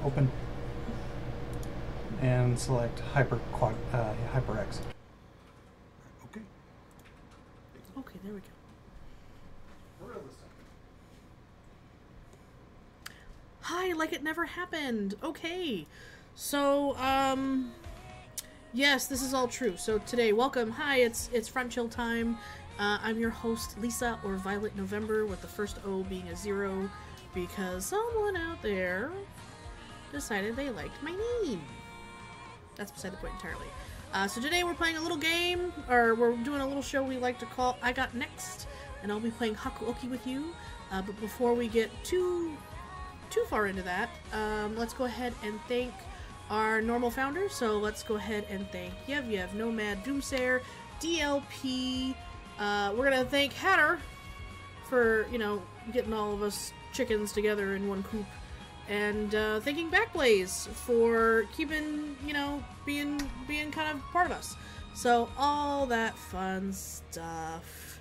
open, and select HyperX. Okay. Okay, there we go. Hi, like it never happened. Okay. So, yes, this is all true. So today, welcome. Hi, it's Front Chill time. I'm your host, Lisa, or Violet November, with the first O being a 0, because someone out there decided they liked my name. That's beside the point entirely. So today we're playing a little game, or we're doing a little show we like to call I Got Next, and I'll be playing Hakuoki with you. But before we get too far into that, let's go ahead and thank our normal founders. So let's go ahead and thank Yev, Nomad, Doomsayer, DLP. We're gonna thank Hatter for, you know, getting all of us chickens together in one coop, and thanking BACKBLAZE for keeping, you know, being kind of part of us. So all that fun stuff.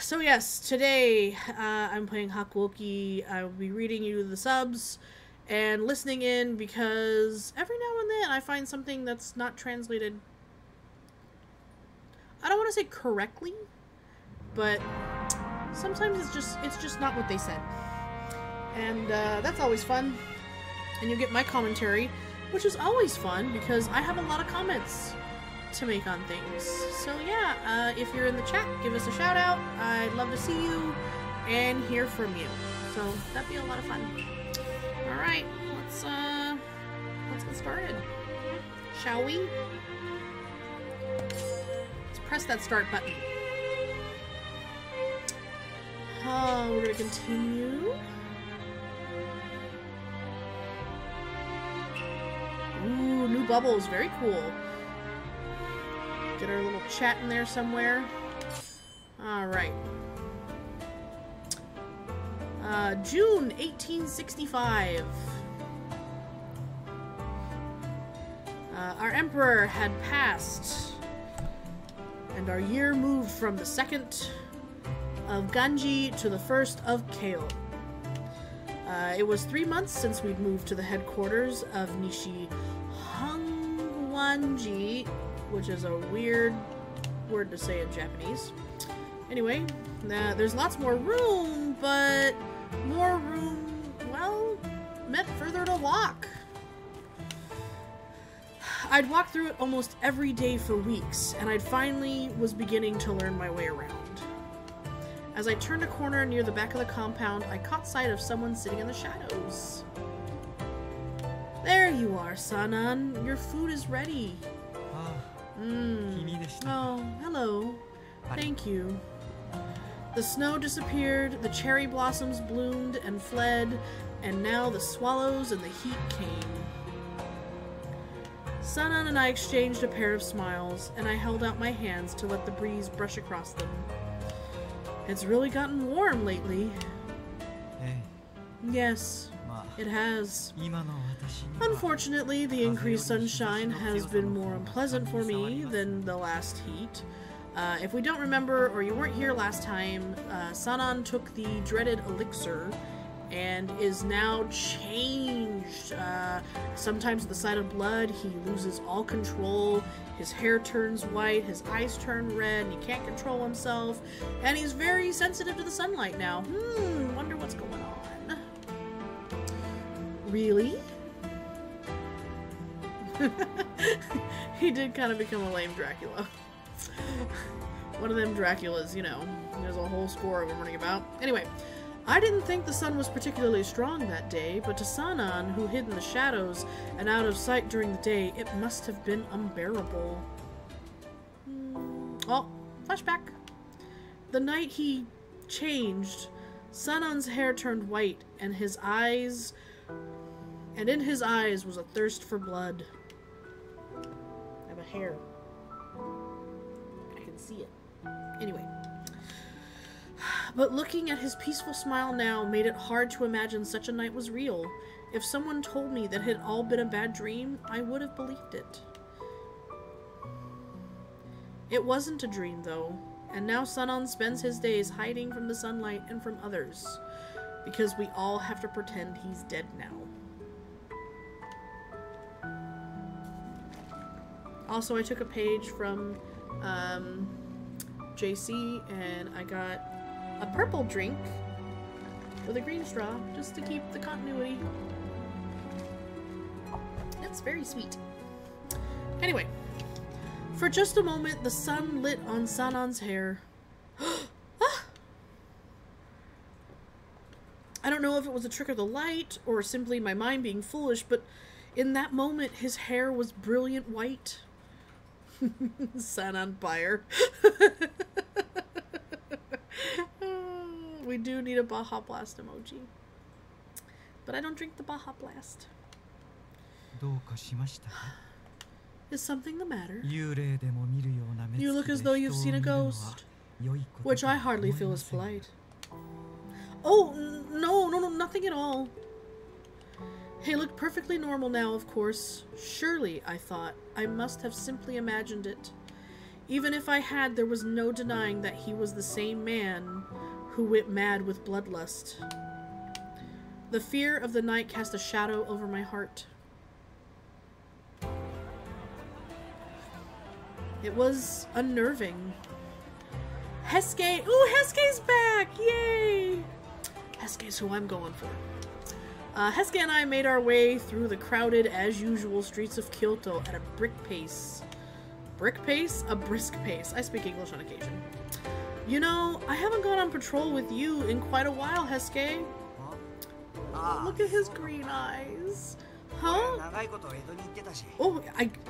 So yes, today I'm playing Hakuoki. I will be reading you the subs and listening in, because every now and then I find something that's not translated, I don't want to say correctly, but sometimes it's just not what they said. And that's always fun. And you get my commentary, which is always fun because I have a lot of comments to make on things. So yeah, if you're in the chat, give us a shout out. I'd love to see you and hear from you. So that'd be a lot of fun. All right, let's get started, shall we? Let's press that start button. We're gonna continue. Ooh, new bubbles, very cool. Get our little chat in there somewhere. Alright. June 1865. Our emperor had passed, and our year moved from the 2nd of Ganji to the 1st of Kale. It was 3 months since we'd moved to the headquarters of Nishi Hongwanji, which is a weird word to say in Japanese. Anyway, there's lots more room, but more room, well, meant further to walk. I'd walked through it almost every day for weeks, and I finally was beginning to learn my way around. As I turned a corner near the back of the compound, I caught sight of someone sitting in the shadows. There you are, Sanan. Your food is ready. Oh, hello. Thank you. The snow disappeared, the cherry blossoms bloomed and fled, and now the swallows and the heat came. Sanan and I exchanged a pair of smiles, and I held out my hands to let the breeze brush across them. It's really gotten warm lately. Yes, it has. Unfortunately, the increased sunshine has been more unpleasant for me than the last heat. If we don't remember, or you weren't here last time, Sanan took the dreaded elixir and is now changed. Sometimes at the sight of blood, he loses all control. His hair turns white, his eyes turn red, and he can't control himself. And he's very sensitive to the sunlight now. Wonder what's going on. Really? He did kind of become a lame Dracula. One of them Draculas, you know. There's a whole score of them running about. Anyway, I didn't think the sun was particularly strong that day, but to Sanan, who hid in the shadows and out of sight during the day, it must have been unbearable. Oh, flashback. The night he changed, Sanan's hair turned white, and in his eyes was a thirst for blood. I have a hair. I can see it. Anyway. But looking at his peaceful smile now made it hard to imagine such a night was real. If someone told me that it had all been a bad dream, I would have believed it. It wasn't a dream, though, and now Sanan spends his days hiding from the sunlight and from others. because we all have to pretend he's dead now. Also, I took a page from JC and I got a purple drink with a green straw just to keep the continuity. It's very sweet. Anyway, for just a moment, the sun lit on Sanon's hair. Ah! I don't know if it was a trick of the light or simply my mind being foolish, but in that moment, his hair was brilliant white. Sanon fire. We do need a Baja Blast emoji. But I don't drink the Baja Blast. Is something the matter? You look as though you've seen a ghost. Which I hardly feel is polite. Oh, no, nothing at all. He looked perfectly normal now, of course. Surely, I thought, I must have simply imagined it. Even if I had, there was no denying that he was the same man who went mad with bloodlust. The fear of the night cast a shadow over my heart. It was unnerving. Hesuke! Ooh, Hesuke's back! Yay! Hesuke's who I'm going for. Hesuke and I made our way through the crowded, as usual, streets of Kyoto at a brisk pace. Brisk pace? A brisk pace. I speak English on occasion. You know, I haven't gone on patrol with you in quite a while, Hesuke. Oh, look at his green eyes. Huh? Oh,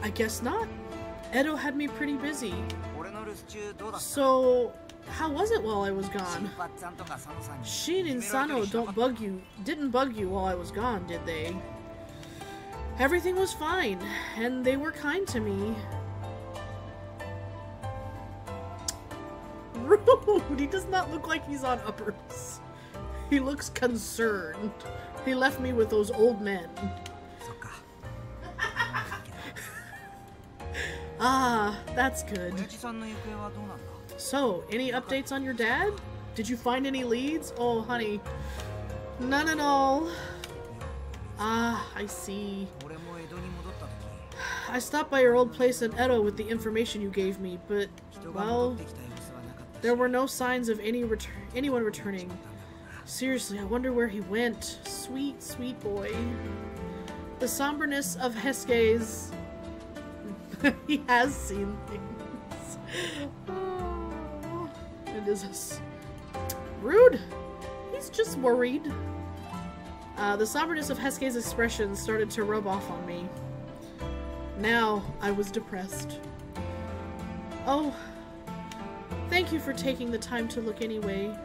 I guess not. Edo had me pretty busy. So, how was it while I was gone? Shin and Sano didn't bug you while I was gone, did they? Everything was fine, and they were kind to me. Rude! He does not look like he's on uppers. He looks concerned. He left me with those old men. Ah, that's good. So, any updates on your dad? Did you find any leads? Oh, honey. None at all. Ah, I see. I stopped by your old place in Edo with the information you gave me, but, well, there were no signs of anyone returning. Seriously, I wonder where he went. Sweet, sweet boy. The somberness of Hesuke's... He has seen things. Oh, it is rude. He's just worried. The somberness of Hesuke's expression started to rub off on me. Now I was depressed. Oh, thank you for taking the time to look anyway.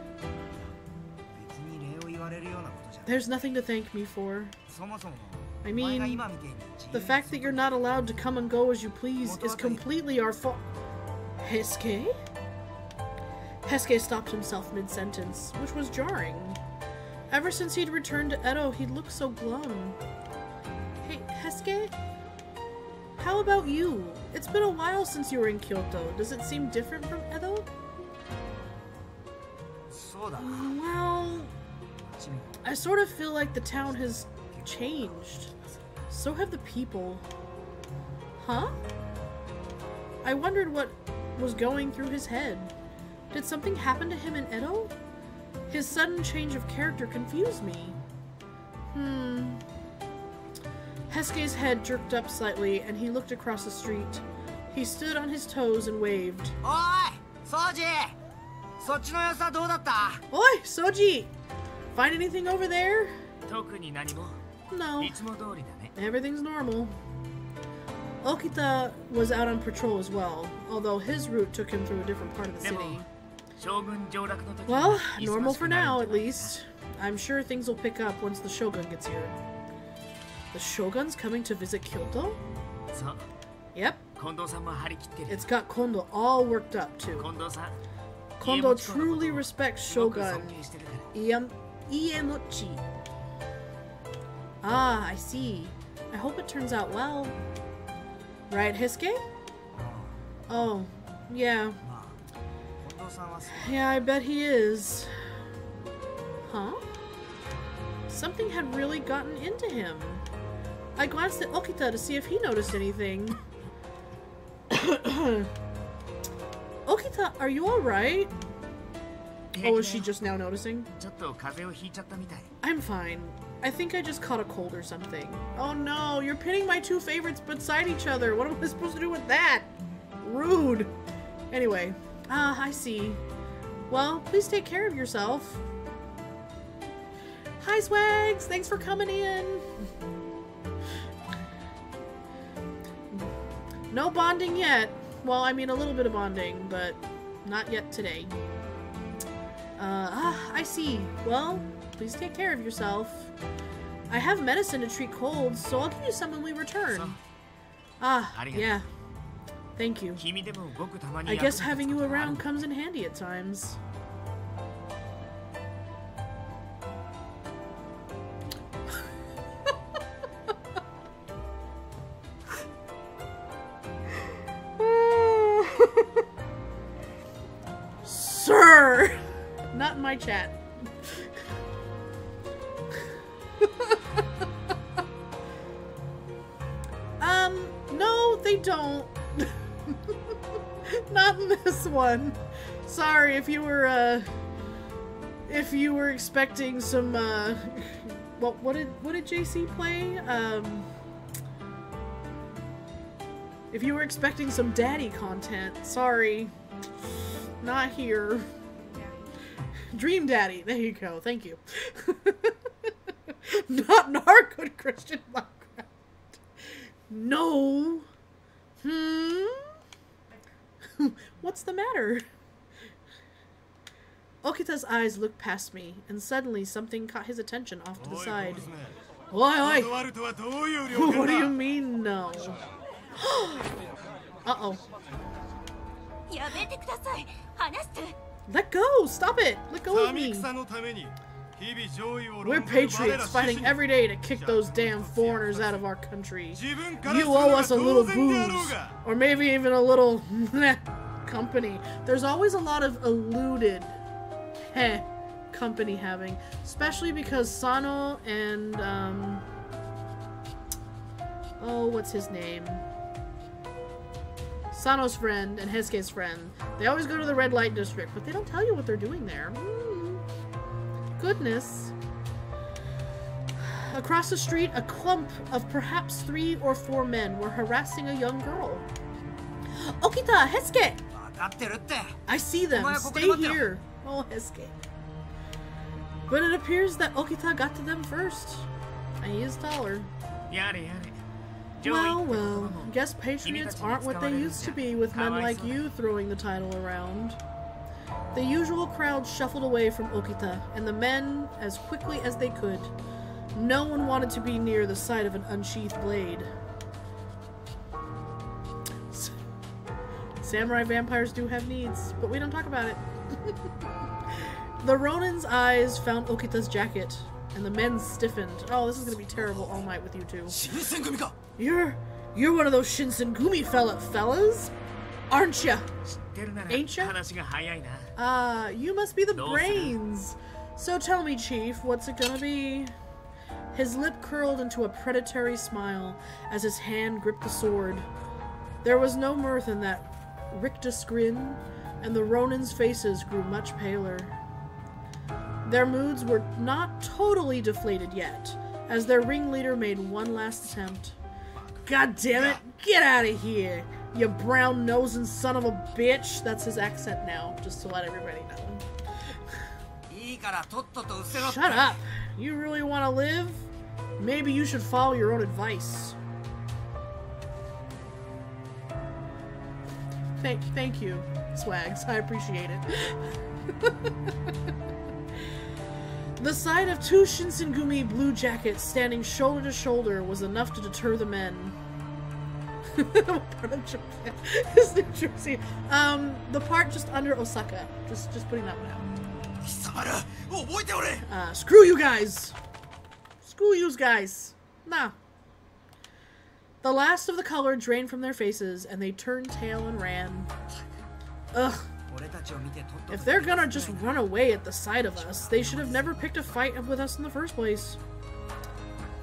There's nothing to thank me for. I mean, the fact that you're not allowed to come and go as you please is completely our fault. Hesuke? Hesuke stopped himself mid-sentence, which was jarring. Ever since he'd returned to Edo, he'd looked so glum. Hey, Hesuke? How about you? It's been a while since you were in Kyoto. Does it seem different from Edo? Well, I sort of feel like the town has changed. So have the people. Huh? I wondered what was going through his head. Did something happen to him in Edo? His sudden change of character confused me. Hesuke's head jerked up slightly, and he looked across the street. He stood on his toes and waved. Oi! Soji! Oi, Soji! Find anything over there? No. Everything's normal. Okita was out on patrol as well, although his route took him through a different part of the city. Well, normal for now, at least. I'm sure things will pick up once the Shogun gets here. The Shogun's coming to visit Kyoto? Yep. It's got Kondo all worked up, too. Kondo truly respects Shogun Iemochi. Ah, I see. I hope it turns out well. Right, Hesuke? Oh, yeah. Yeah, I bet he is. Huh? Something had really gotten into him. I glanced at Okita to see if he noticed anything. Okita, are you alright? Oh, is she just now noticing? I'm fine. I think I just caught a cold or something. Oh no, you're pitting my two favorites beside each other. What am I supposed to do with that? Rude. Anyway, I see. Well, please take care of yourself. Hi, Swags! Thanks for coming in. No bonding yet. Well, I mean a little bit of bonding, but not yet today. I see. Well, please take care of yourself. I have medicine to treat colds, so I'll give you some when we return. Yeah. Thank you. I guess having you around comes in handy at times. Sir! Not in my chat. No, they don't. Not in this one. Sorry if you were expecting some what did JC play? If you were expecting some daddy content, sorry. Not here. Dream Daddy. There you go. Thank you. Not in our good Christian Minecraft. No. What's the matter? Okita's eyes looked past me, and suddenly something caught his attention off to the side. Oi, oi! What do you mean, no? Uh-oh. Let go! Stop it! Let go of me! We're patriots fighting every day to kick those damn foreigners out of our country. You owe us a little booze. Or maybe even a little company. There's always a lot of eluded company having. Especially because Sano and oh, what's his name? Sano's friend and Heisuke's friend. They always go to the red light district, but they don't tell you what they're doing there. Goodness. Across the street, a clump of perhaps 3 or 4 men were harassing a young girl. Okita! Heisuke! I see them. Stay here. Oh, Heisuke. But it appears that Okita got to them first. And he is taller. Well, well. Guess patriots aren't what they used to be with men like you throwing the title around. The usual crowd shuffled away from Okita, and the men as quickly as they could. No one wanted to be near the sight of an unsheathed blade. Samurai vampires do have needs, but we don't talk about it. The Ronin's eyes found Okita's jacket, and the men stiffened. Oh, this is gonna be terrible all night with you two. You're one of those Shinsengumi fellas? Aren't ya? Ain't ya? You must be the brains. So tell me, Chief, what's it gonna be? His lip curled into a predatory smile as his hand gripped the sword. There was no mirth in that rictus grin, and the Ronin's faces grew much paler. Their moods were not totally deflated yet, as their ringleader made one last attempt. God damn it! Get out of here! You brown-nosing son of a bitch! That's his accent now, just to let everybody know. Shut up! You really want to live? Maybe you should follow your own advice. Thank you, Swags. I appreciate it. The sight of 2 Shinsengumi blue jackets standing shoulder to shoulder was enough to deter the men. What part of Japan is New Jersey? The part just under Osaka. Just putting that one out. Screw you guys! Screw you guys! Nah. The last of the color drained from their faces, and they turned tail and ran. Ugh. If they're gonna just run away at the sight of us, they should have never picked a fight with us in the first place.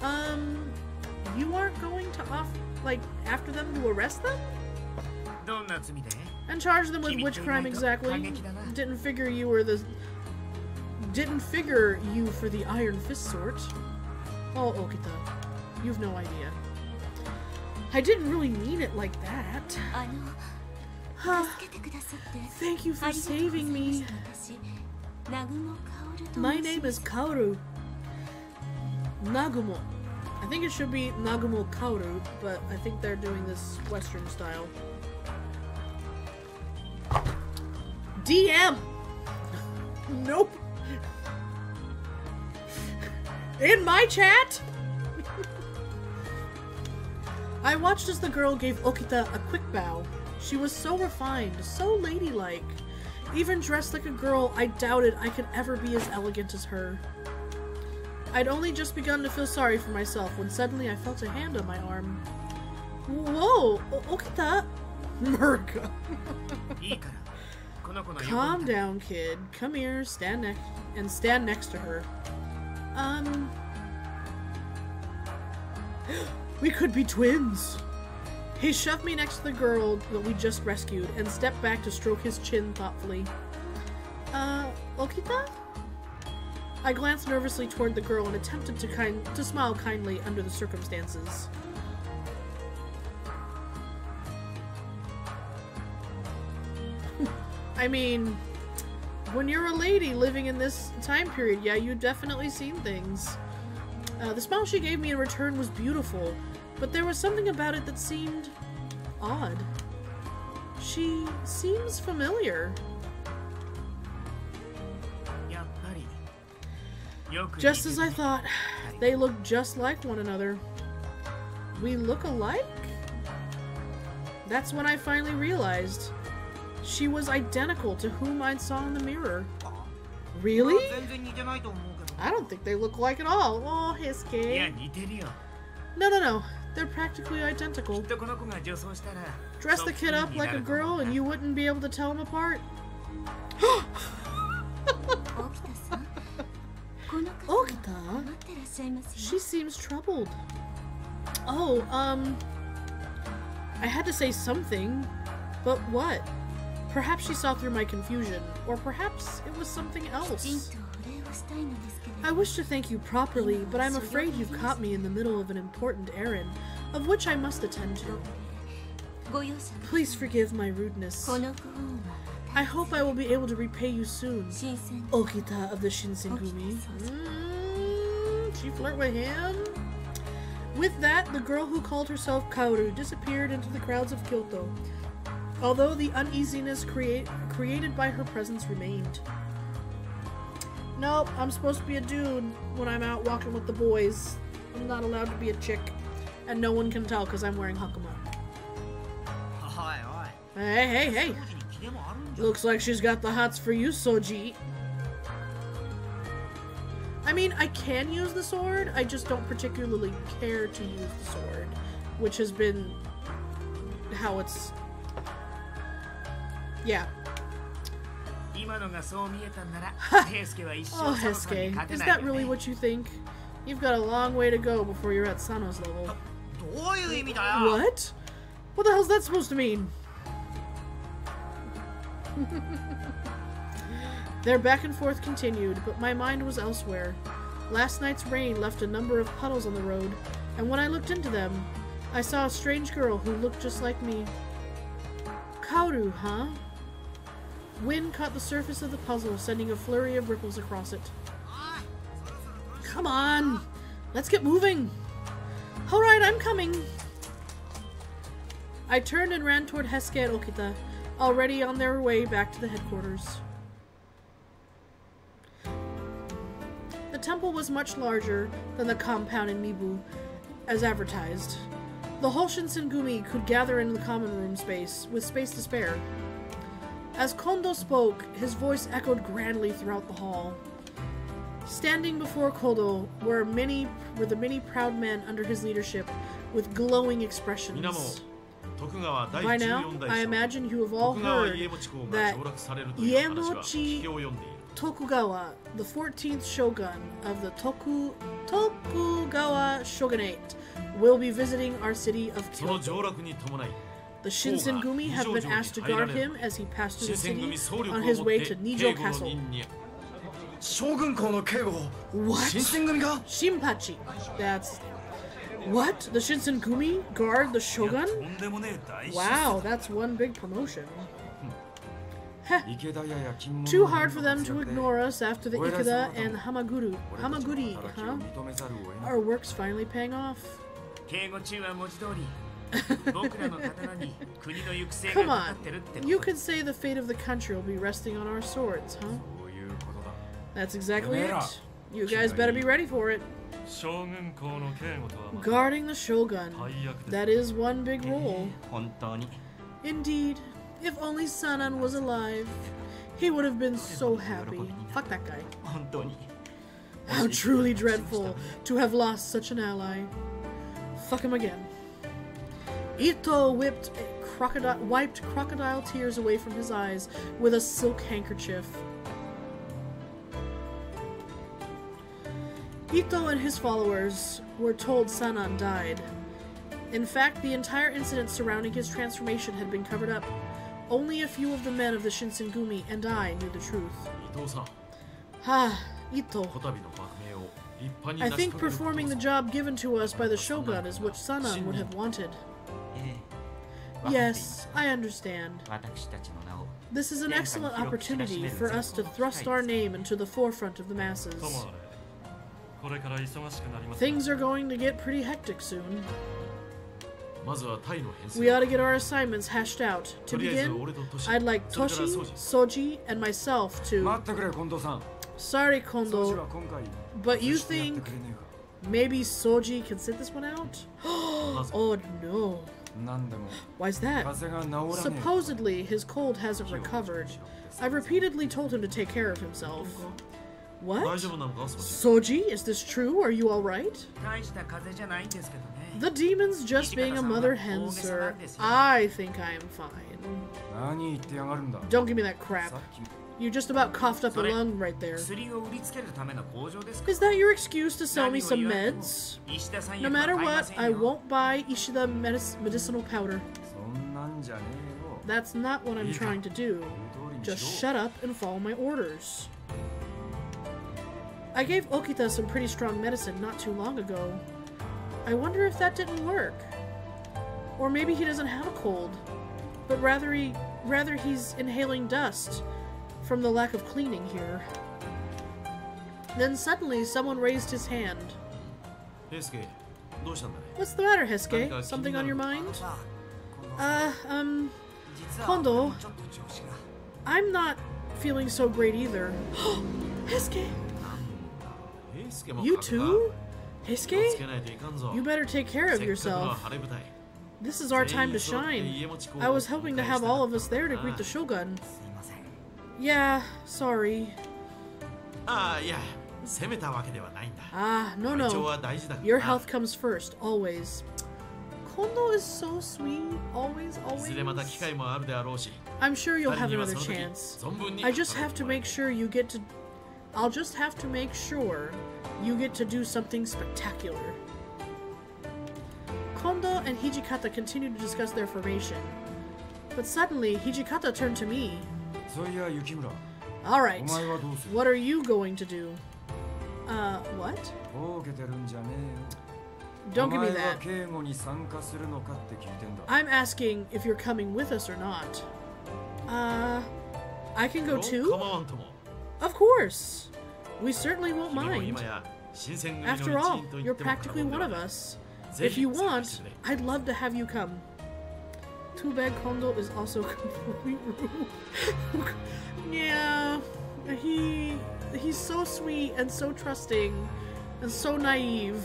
You aren't going to after them to arrest them? And charge them with which crime exactly? Didn't figure you for the Iron Fist sort. Oh, Okita, you've no idea. I didn't really mean it like that. Thank you for saving me. My name is Kaoru. Nagumo. I think it should be Nagumo Kaoru, but I think they're doing this Western style. DM! Nope. In my chat? I watched as the girl gave Okita a quick bow. She was so refined, so ladylike. Even dressed like a girl, I doubted I could ever be as elegant as her. I'd only just begun to feel sorry for myself when suddenly I felt a hand on my arm. Whoa! Okita! Murka. Calm down, kid. Come here, stand next to her. We could be twins. He shoved me next to the girl that we just rescued and stepped back to stroke his chin thoughtfully. Okita? I glanced nervously toward the girl and attempted to smile kindly under the circumstances. I mean, when you're a lady living in this time period, yeah, you've definitely seen things. The smile she gave me in return was beautiful, but there was something about it that seemed odd. She seems familiar. Just as I thought, they look just like one another. We look alike? That's when I finally realized. She was identical to whom I saw in the mirror. Really? I don't think they look alike at all. Oh, Hiske. No. They're practically identical. Dress the kid up like a girl and you wouldn't be able to tell them apart. Okita? She seems troubled. Oh, I had to say something. But what? Perhaps she saw through my confusion, or perhaps it was something else. I wish to thank you properly, but I'm afraid you've caught me in the middle of an important errand, of which I must attend to. Please forgive my rudeness. I hope I will be able to repay you soon, Okita of the Shinsengumi. She flirt with him? With that, the girl who called herself Kaoru disappeared into the crowds of Kyoto, although the uneasiness created by her presence remained. Nope, I'm supposed to be a dude when I'm out walking with the boys. I'm not allowed to be a chick, and no one can tell because I'm wearing Hakumo. Hey. Looks like she's got the hots for you, Soji. I mean, I can use the sword, I just don't particularly care to use the sword, which has been how it's... Yeah. Oh, Hesuke, is that really what you think? You've got a long way to go before you're at Sano's level. What? What the hell's that supposed to mean? Their back and forth continued, but my mind was elsewhere. Last night's rain left a number of puddles on the road, and when I looked into them, I saw a strange girl who looked just like me. Kaoru, huh? Wind caught the surface of the puzzle, sending a flurry of ripples across it. Come on! Let's get moving! Alright, I'm coming! I turned and ran toward Hesuke and Okita, already on their way back to the headquarters. The temple was much larger than the compound in Mibu, as advertised. The whole Shinsengumi could gather in the common room space, with space to spare. As Kondo spoke, his voice echoed grandly throughout the hall. Standing before Kondo were the many proud men under his leadership, with glowing expressions. By now, I imagine you have all heard that Iemochi Tokugawa, the 14th shogun of the Tokugawa shogunate, will be visiting our city of Kyoto. The Shinsengumi have been asked to guard him as he passed through the city on his way to Nijo Castle. What? Shinpachi. That's... What? The Shinsengumi guard the shogun? Wow, that's one big promotion. Too hard for them to ignore us after the Ikeda and Hamaguri, huh? Our work's finally paying off. Come on, you could say the fate of the country will be resting on our swords, huh? That's exactly it. You guys better be ready for it. Guarding the shogun. That is one big role. Indeed. If only Sanan was alive. He would have been so happy. Fuck that guy. How truly dreadful to have lost such an ally. Fuck him again. Ito wiped crocodile tears away from his eyes with a silk handkerchief. Ito and his followers were told Sanan died. In fact, the entire incident surrounding his transformation had been covered up. Only a few of the men of the Shinsengumi and I knew the truth. Ah, Ito. I think performing the job given to us by the shogun is what Sanan would have wanted. Yes, I understand. This is an excellent opportunity for us to thrust our name into the forefront of the masses. Things are going to get pretty hectic soon. We ought to get our assignments hashed out. To begin, I'd like Toshi, Soji, and myself to... Sorry, Kondo, but you think maybe Soji can sit this one out? Oh no. Why's that? Supposedly, his cold hasn't recovered. I've repeatedly told him to take care of himself. What? Soji, is this true? Are you alright? The demon's just being a mother hen, sir. I think I am fine. Don't give me that crap. You just about coughed up a lung right there. Is that your excuse to sell me some meds? No matter what, I won't buy Ishida medicinal powder. That's not what I'm trying to do. Just shut up and follow my orders. I gave Okita some pretty strong medicine not too long ago. I wonder if that didn't work. Or maybe he doesn't have a cold, but rather he's inhaling dust from the lack of cleaning here. Then suddenly someone raised his hand. What's the matter, Hesuke? Something on your mind? Kondo, I'm not feeling so great either. Hesuke! You too? Hesuke? You better take care of yourself. This is our time to shine. I was hoping to have all of us there to greet the shogun. Yeah, sorry. Ah, no. Your health comes first, always. Kondo is so sweet. Always. I'm sure you'll have another chance. I just have to make sure you get to... I'll just have to make sure you get to do something spectacular. Kondo and Hijikata continued to discuss their formation. But suddenly, Hijikata turned to me. Alright, what are you going to do? What? Don't give me that. I'm asking if you're coming with us or not. I can go too? Of course! We certainly won't mind. After all, you're practically one of us. If you want, I'd love to have you come. Too bad Kondo is also completely rude. Yeah, he's so sweet and so trusting and so naive.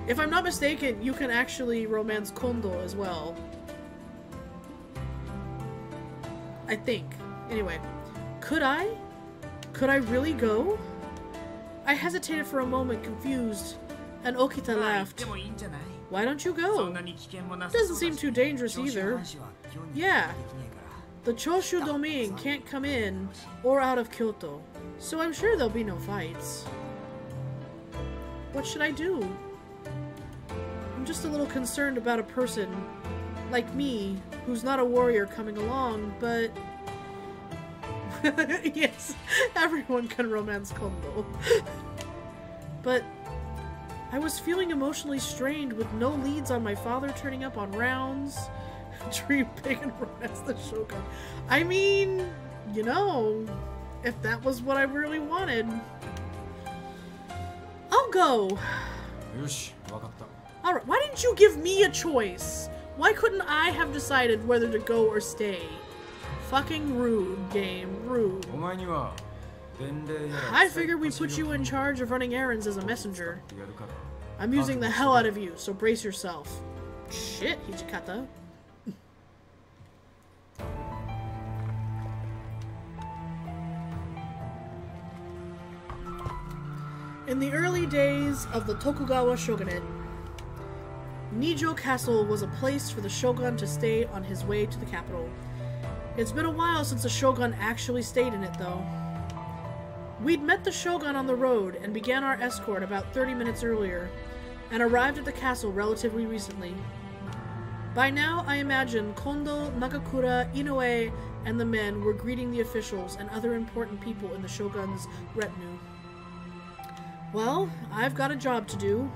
If I'm not mistaken, you can actually romance Kondo as well. I think. Anyway, could I? Could I really go? I hesitated for a moment, confused, and Okita laughed. Why don't you go? Doesn't seem too dangerous either. Yeah. The Choshu domain can't come in or out of Kyoto, so I'm sure there'll be no fights. What should I do? I'm just a little concerned about a person like me, who's not a warrior coming along, but... Yes, everyone can romance Kondo. But I was feeling emotionally strained with no leads on my father turning up on rounds. Dream big and romance the Shogun. I mean, you know, if that was what I really wanted. I'll go. Alright, why didn't you give me a choice? Why couldn't I have decided whether to go or stay? Fucking rude, game. Rude. I figured we put you in charge of running errands as a messenger. I'm using the hell out of you, so brace yourself. Shit, Hichikata. In the early days of the Tokugawa shogunate, Nijo Castle was a place for the shogun to stay on his way to the capital. It's been a while since the shogun actually stayed in it, though. We'd met the shogun on the road and began our escort about 30 minutes earlier, and arrived at the castle relatively recently. By now, I imagine Kondo, Nagakura, Inoue, and the men were greeting the officials and other important people in the shogun's retinue. Well, I've got a job to do.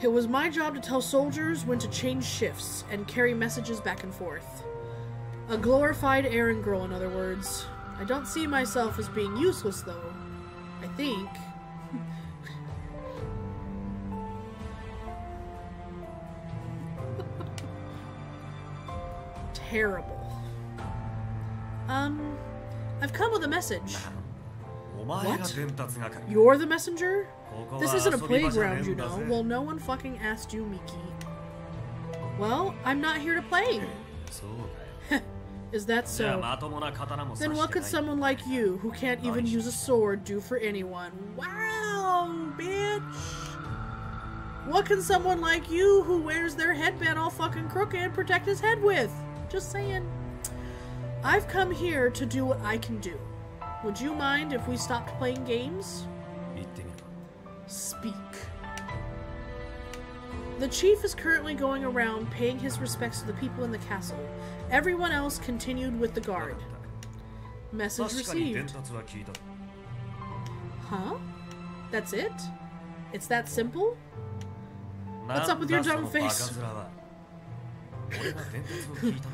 It was my job to tell soldiers when to change shifts and carry messages back and forth. A glorified errand girl, in other words. I don't see myself as being useless, though. I think. Terrible. I've come with a message. What? You're the messenger? This isn't a playground, you know. Well, no one fucking asked you, Miki. Well, I'm not here to play. Is that so? Then what could someone like you, who can't even use a sword, do for anyone? Wow, bitch! What can someone like you, who wears their headband all fucking crooked, protect his head with? Just saying. I've come here to do what I can do. Would you mind if we stopped playing games? Speak. The chief is currently going around paying his respects to the people in the castle. Everyone else continued with the guard. Message received. Huh? That's it? It's that simple? What's up with your dumb face?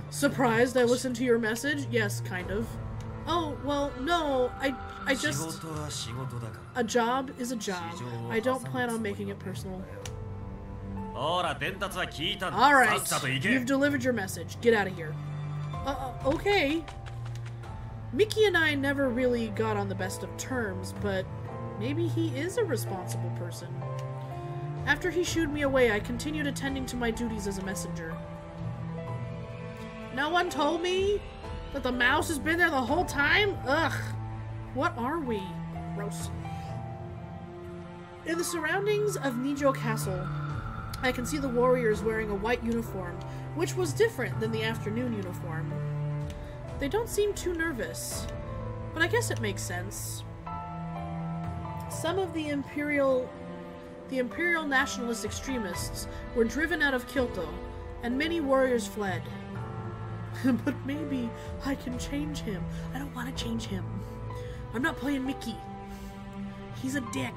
Surprised I listened to your message? Yes, kind of. Oh, well, no, I just... A job is a job. I don't plan on making it personal. Alright, you've delivered your message. Get out of here. Okay. Miki and I never really got on the best of terms, but maybe he is a responsible person. After he shooed me away, I continued attending to my duties as a messenger. No one told me that the mouse has been there the whole time? Ugh. What are we? Gross. In the surroundings of Nijo Castle, I can see the warriors wearing a white uniform, which was different than the afternoon uniform. They don't seem too nervous, but I guess it makes sense. Some of the imperial nationalist extremists were driven out of Kyoto, and many warriors fled. But maybe I can change him. I don't want to change him. I'm not playing Mickey. He's a dick.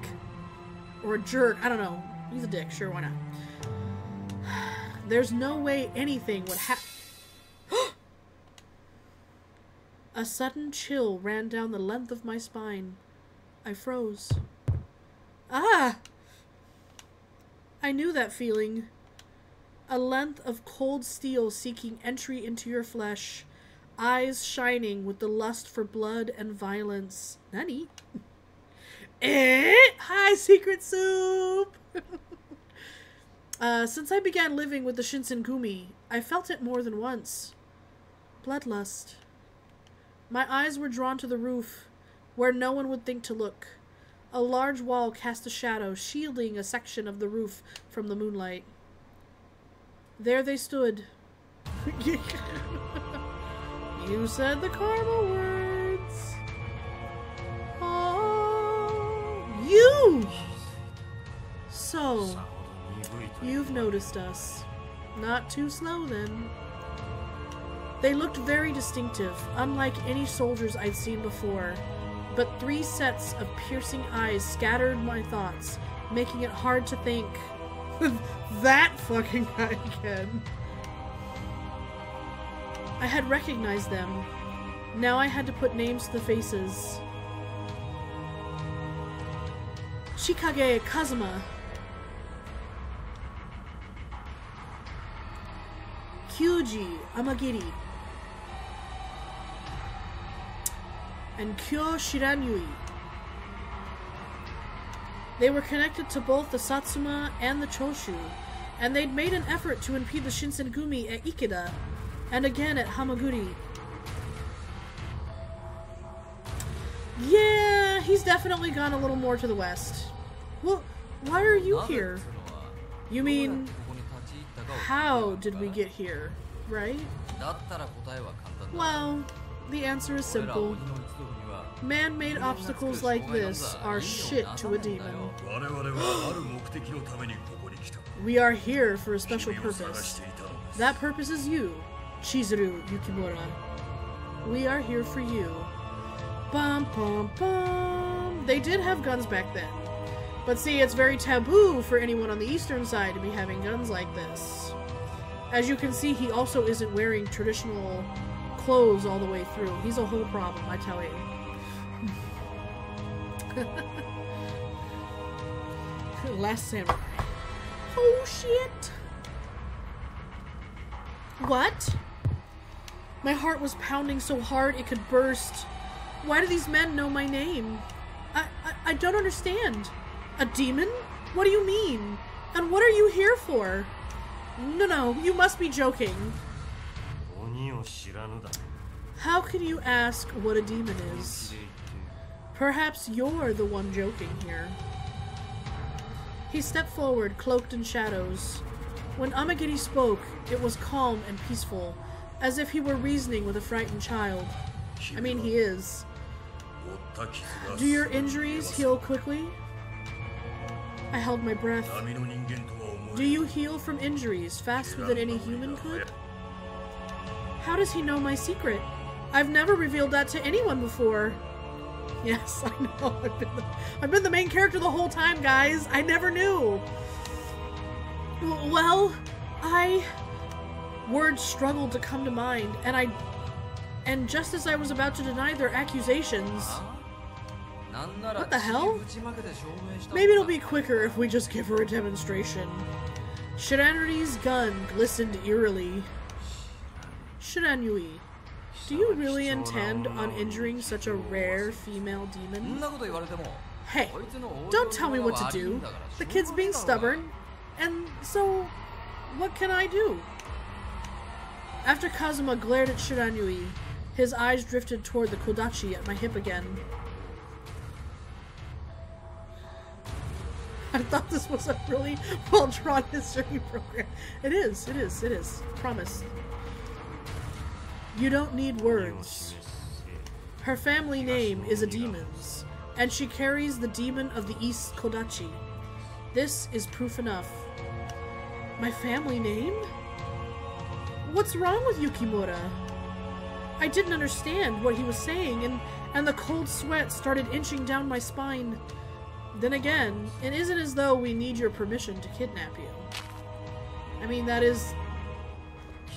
Or a jerk. I don't know. He's a dick. Sure, why not? There's no way anything would happen. A sudden chill ran down the length of my spine. I froze. Ah! I knew that feeling. A length of cold steel seeking entry into your flesh. Eyes shining with the lust for blood and violence. Nani? Hi, Secret Soup! Since I began living with the Shinsengumi, I felt it more than once. Bloodlust. My eyes were drawn to the roof, where no one would think to look. A large wall cast a shadow, shielding a section of the roof from the moonlight. There they stood. You said the karma words. Oh, you! So, you've noticed us. Not too slow, then. They looked very distinctive, unlike any soldiers I'd seen before. But 3 sets of piercing eyes scattered my thoughts, making it hard to think. That fucking guy again. I had recognized them. Now I had to put names to the faces. Chikage Kazuma. Kyuji Amagiri. And Kyo Shiranyui. They were connected to both the Satsuma and the Choshu, and they'd made an effort to impede the Shinsengumi at Ikeda, and again at Hamaguri. Yeah, he's definitely gone a little more to the west. Well, why are you here? You mean, how did we get here, right? Well, the answer is simple. Man-made obstacles like this are shit to a demon. We are here for a special purpose. That purpose is you, Chizuru Yukimura. We are here for you. Bum bum bum. They did have guns back then. But see, it's very taboo for anyone on the eastern side to be having guns like this. As you can see, he also isn't wearing traditional clothes all the way through. He's a whole problem, I tell you. Last Samurai. Oh shit! What? My heart was pounding so hard it could burst. Why do these men know my name? I don't understand. A demon? What do you mean? And what are you here for? No, you must be joking. How can you ask what a demon is? Perhaps you're the one joking here. He stepped forward, cloaked in shadows. When Amagiri spoke, it was calm and peaceful, as if he were reasoning with a frightened child. I mean, he is. Do your injuries heal quickly? I held my breath. Do you heal from injuries faster than any human could? How does he know my secret? I've never revealed that to anyone before. Yes, I know. I've been the main character the whole time, guys. I never knew. Well, words struggled to come to mind, and just as I was about to deny their accusations... What the hell? Maybe it'll be quicker if we just give her a demonstration. Shiranuri's gun glistened eerily. Shiranyui, do you really intend on injuring such a rare female demon? Hey, don't tell me what to do. The kid's being stubborn, and so, what can I do? After Kazuma glared at Shiranyui, his eyes drifted toward the kodachi at my hip again. I thought this was a really well-drawn history program. It is. Promise. You don't need words. Her family name is a demon's, and she carries the demon of the East Kodachi. This is proof enough. My family name? What's wrong with Yukimura? I didn't understand what he was saying, and the cold sweat started inching down my spine. Then again, it isn't as though we need your permission to kidnap you. I mean, that is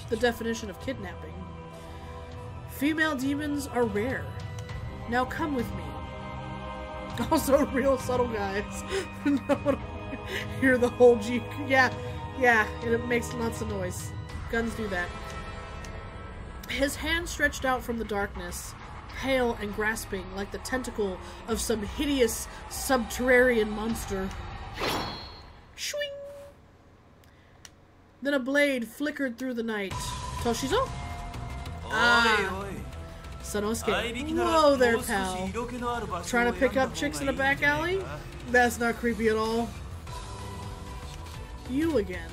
the definition of kidnapping. Female demons are rare. Now come with me. Also, real subtle guys. Hear the whole G. Yeah, and it makes lots of noise. Guns do that. His hand stretched out from the darkness, pale and grasping like the tentacle of some hideous subterranean monster. Shwing! Then a blade flickered through the night. Toshizo? Ah! Sanosuke. Whoa there, pal. Trying to pick up chicks in a back alley? That's not creepy at all. You again.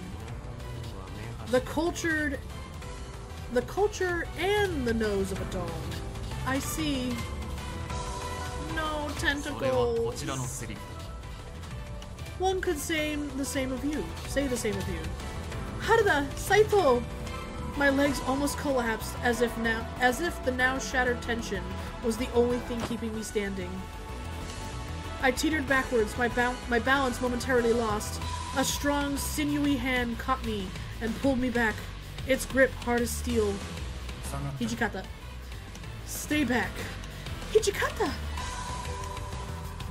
The the culture and the nose of a dog. I see. No tentacles. One could say the same of you. Say the same of you. Harada, Saito! My legs almost collapsed as if the now shattered tension was the only thing keeping me standing. I teetered backwards, my balance momentarily lost. A strong, sinewy hand caught me and pulled me back, its grip hard as steel. Hijikata. Stay back. Hijikata!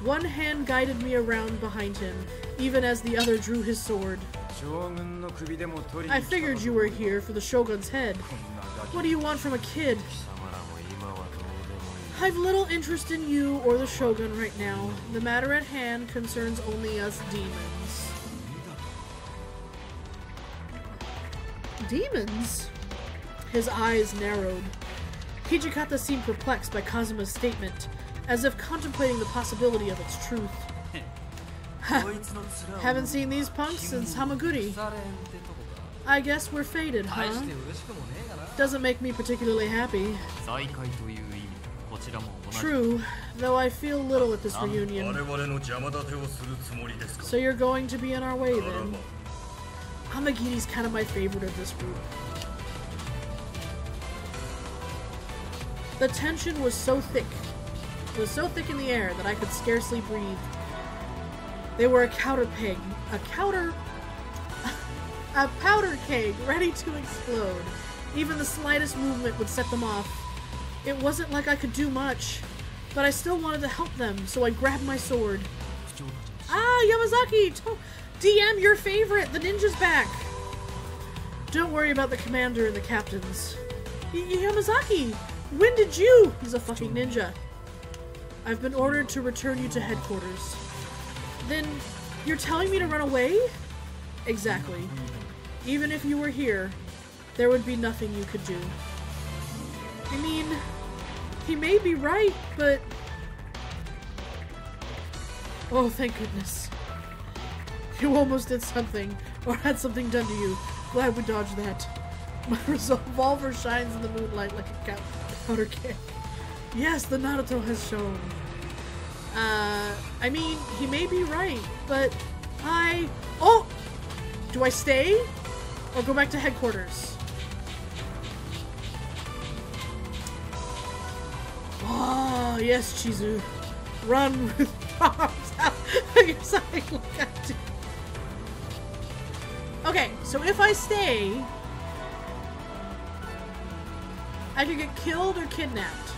One hand guided me around behind him, even as the other drew his sword. I figured you were here for the Shogun's head. What do you want from a kid? I've little interest in you or the Shogun right now. The matter at hand concerns only us demons. Demons? His eyes narrowed. Hijikata seemed perplexed by Kazuma's statement, as if contemplating the possibility of its truth. Haven't seen these punks since Hamaguri. I guess we're fated, huh? Doesn't make me particularly happy. True, though I feel little at this reunion. So you're going to be in our way then? Hamagiri's kind of my favorite of this group. The tension was so thick. It was so thick in the air that I could scarcely breathe. They were a powder keg ready to explode. Even the slightest movement would set them off. It wasn't like I could do much, but I still wanted to help them, so I grabbed my sword. Ah, Yamazaki! DM, your favorite! The ninja's back! Don't worry about the commander and the captains. Yamazaki! When did you? He's a fucking ninja. I've been ordered to return you to headquarters. Then, you're telling me to run away? Exactly. Even if you were here, there would be nothing you could do. I mean, he may be right, but... Oh, thank goodness. You almost did something, or had something done to you. Glad we dodged that. My revolver shines in the moonlight like a powder keg. Yes, the Naruto has shown. I mean, he may be right, but Oh! Do I stay? Or go back to headquarters? Oh, yes, Chizu. Run with arms out. You're something like I do. Okay, so if I stay, I could get killed or kidnapped.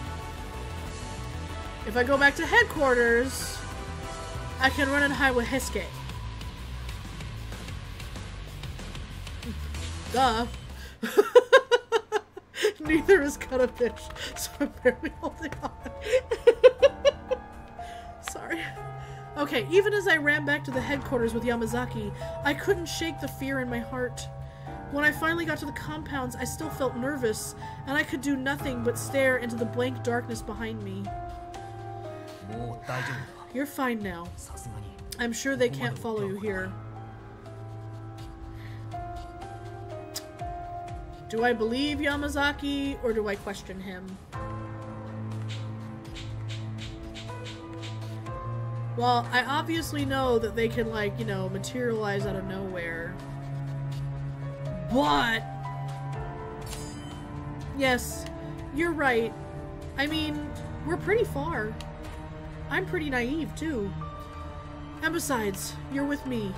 If I go back to headquarters, I can run and hide with Hesuke. Duh. Neither is Cuttlefish, so I'm barely holding on. Sorry. Okay, even as I ran back to the headquarters with Yamazaki, I couldn't shake the fear in my heart. When I finally got to the compounds, I still felt nervous, and I could do nothing but stare into the blank darkness behind me. You're fine now. I'm sure they can't follow you here. Do I believe Yamazaki, or do I question him? Well, I obviously know that they can, like, you know, materialize out of nowhere. But... yes, you're right. I mean, we're pretty far. I'm pretty naive, too. And besides, you're with me.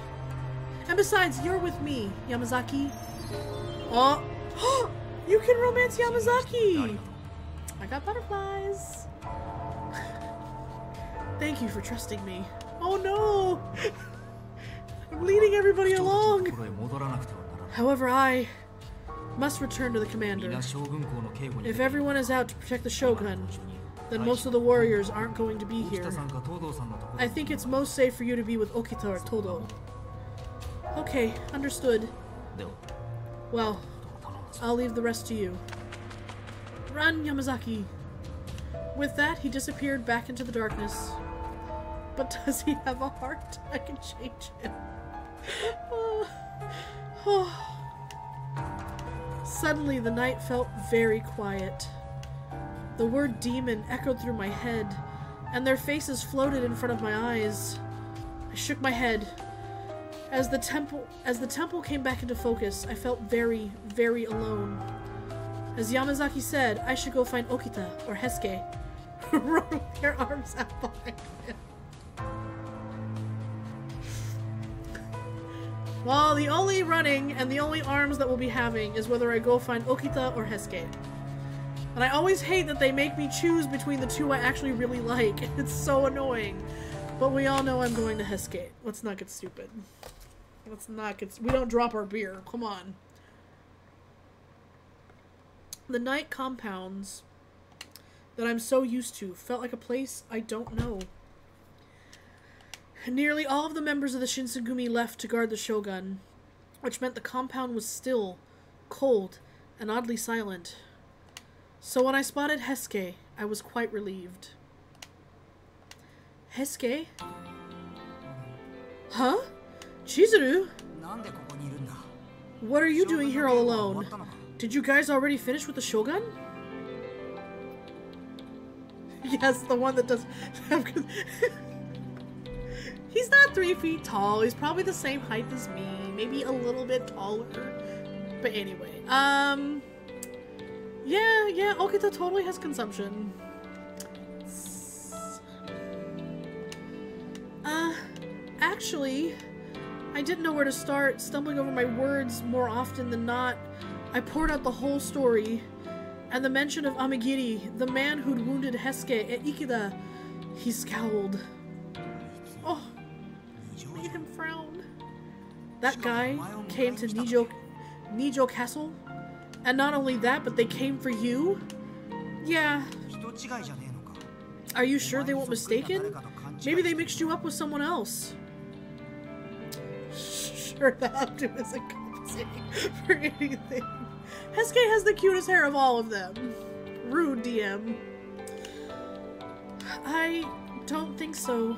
Yamazaki. Oh! You can romance Yamazaki! I got butterflies. Thank you for trusting me. Oh no! I'm leading everybody along! However, I must return to the commander. If everyone is out to protect the Shogun, then most of the warriors aren't going to be here. I think it's most safe for you to be with Okita or Todo. Okay, understood. Well, I'll leave the rest to you. Run, Yamazaki! With that, he disappeared back into the darkness. But does he have a heart? I can change him. Suddenly, the night felt very quiet. The word demon echoed through my head, and their faces floated in front of my eyes. I shook my head. As the temple came back into focus, I felt very, very alone. As Yamazaki said, I should go find Okita, or Hesuke, who run with their arms out behind him. Well, the only running and the only arms that we'll be having is whether I go find Okita or Hesuke. And I always hate that they make me choose between the two I actually really like. It's so annoying. But we all know I'm going to Hesuke. Let's not get stupid. Let's not get... We don't drop our beer. Come on. The night compounds that I'm so used to felt like a place I don't know. Nearly all of the members of the Shinsengumi left to guard the Shogun, which meant the compound was still, cold, and oddly silent. So when I spotted Hesuke, I was quite relieved. Hesuke? Huh? Chizuru? What are you doing here all alone? Did you guys already finish with the Shogun? Yes, the one that does... He's not 3 feet tall. He's probably the same height as me. Maybe a little bit taller. But anyway. Yeah, Okita totally has consumption. Actually, I didn't know where to start, stumbling over my words more often than not. I poured out the whole story, and the mention of Amigiri, the man who'd wounded Hesuke at Ikeda. He scowled. Oh, made him frown. That guy came to Nijo Castle, and not only that, but they came for you? Yeah. Are you sure they weren't mistaken? Maybe they mixed you up with someone else. Sure, the outdo isn't compensating for anything. Hesuke has the cutest hair of all of them. Rude, DM. I don't think so.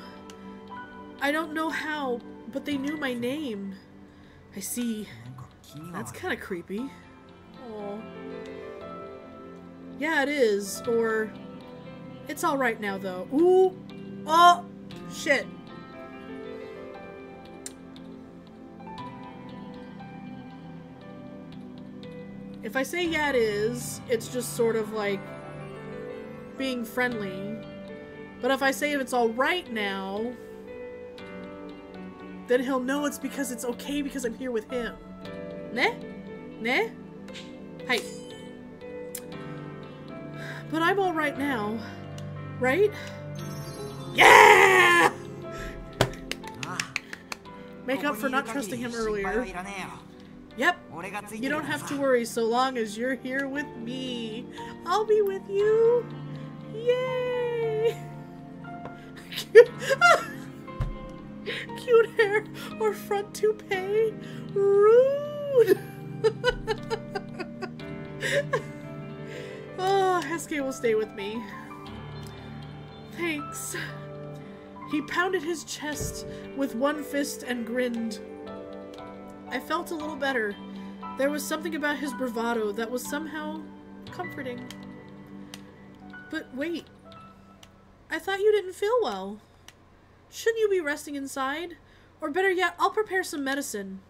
I don't know how, but they knew my name. I see. That's kind of creepy. Oh. Yeah, it is. Or... It's alright now, though. Ooh! Oh! Shit. If I say yeah, it is, it's just sort of like being friendly. But if I say if it's alright now, then he'll know it's because it's okay because I'm here with him. Ne? Ne? Hi. But I'm alright now, right? Yeah! Make up for not trusting him earlier. Yep. You don't have to worry so long as you're here with me. I'll be with you. Yay! Cute hair or front toupee? Rude! Oh, Hesuke will stay with me. Thanks. He pounded his chest with one fist and grinned. I felt a little better. There was something about his bravado that was somehow comforting. But wait. I thought you didn't feel well. Shouldn't you be resting inside? Or better yet, I'll prepare some medicine.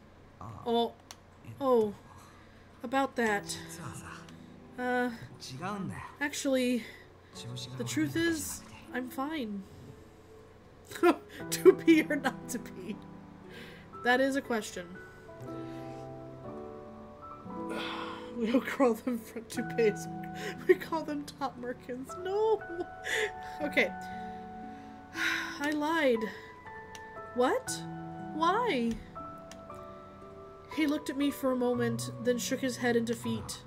Oh. About that. Actually, the truth is, I'm fine. To be or not to be? That is a question. We don't call them front toupees. We call them top merkins. No! Okay. I lied. What? Why? He looked at me for a moment, then shook his head in defeat.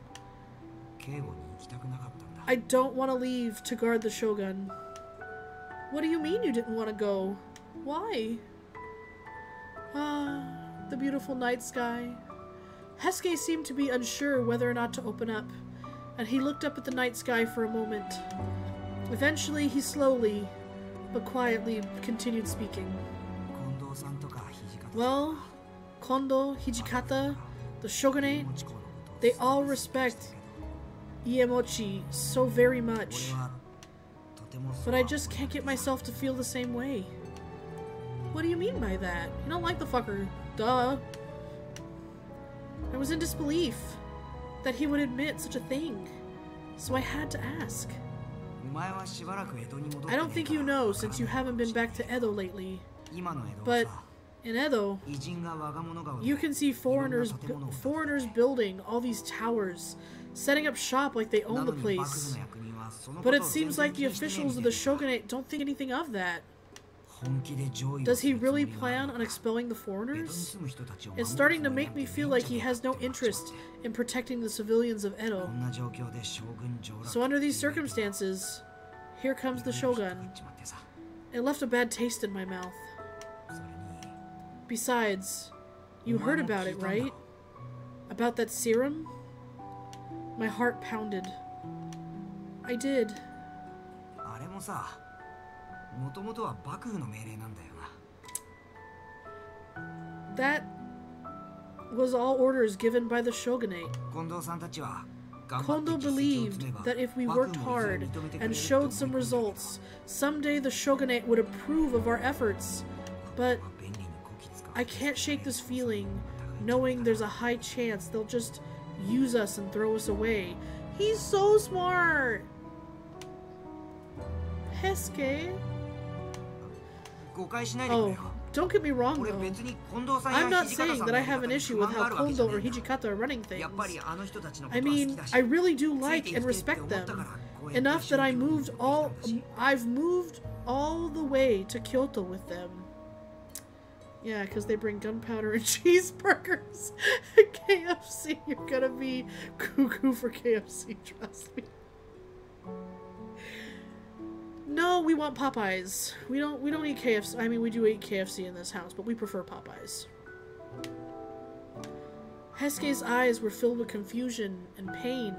I don't want to leave to guard the Shogun. What do you mean you didn't want to go? Why? Ah, the beautiful night sky. Hesuke seemed to be unsure whether or not to open up, and he looked up at the night sky for a moment. Eventually, he slowly, but quietly, continued speaking. Well, Kondo, Hijikata, the shogunate, They all respect Iemochi so very much. But I just can't get myself to feel the same way. What do you mean by that? You don't like the fucker. Duh. I was in disbelief that he would admit such a thing. So I had to ask. I don't think you know since you haven't been back to Edo lately. But in Edo, you can see foreigners building all these towers, setting up shop like they own the place. But it seems like the officials of the shogunate don't think anything of that. Does he really plan on expelling the foreigners? It's starting to make me feel like he has no interest in protecting the civilians of Edo. So under these circumstances, here comes the shogun. It left a bad taste in my mouth. Besides, you heard about it, right? About that serum? My heart pounded. I did. That was all orders given by the shogunate. Kondo believed that if we worked hard and showed some results, someday the shogunate would approve of our efforts. But I can't shake this feeling, knowing there's a high chance they'll just use us and throw us away. He's so smart! Hesuke? Oh, don't get me wrong though. I'm not saying that I have an issue with how Kondo or Hijikata are running things. I mean, I really do like and respect them. Enough that I've moved all the way to Kyoto with them. Yeah, because they bring gunpowder and cheeseburgers. KFC, you're gonna be cuckoo for KFC, trust me. No, we want Popeyes. We don't eat KFC. I mean, we do eat KFC in this house, but we prefer Popeyes. Hesuke's eyes were filled with confusion and pain,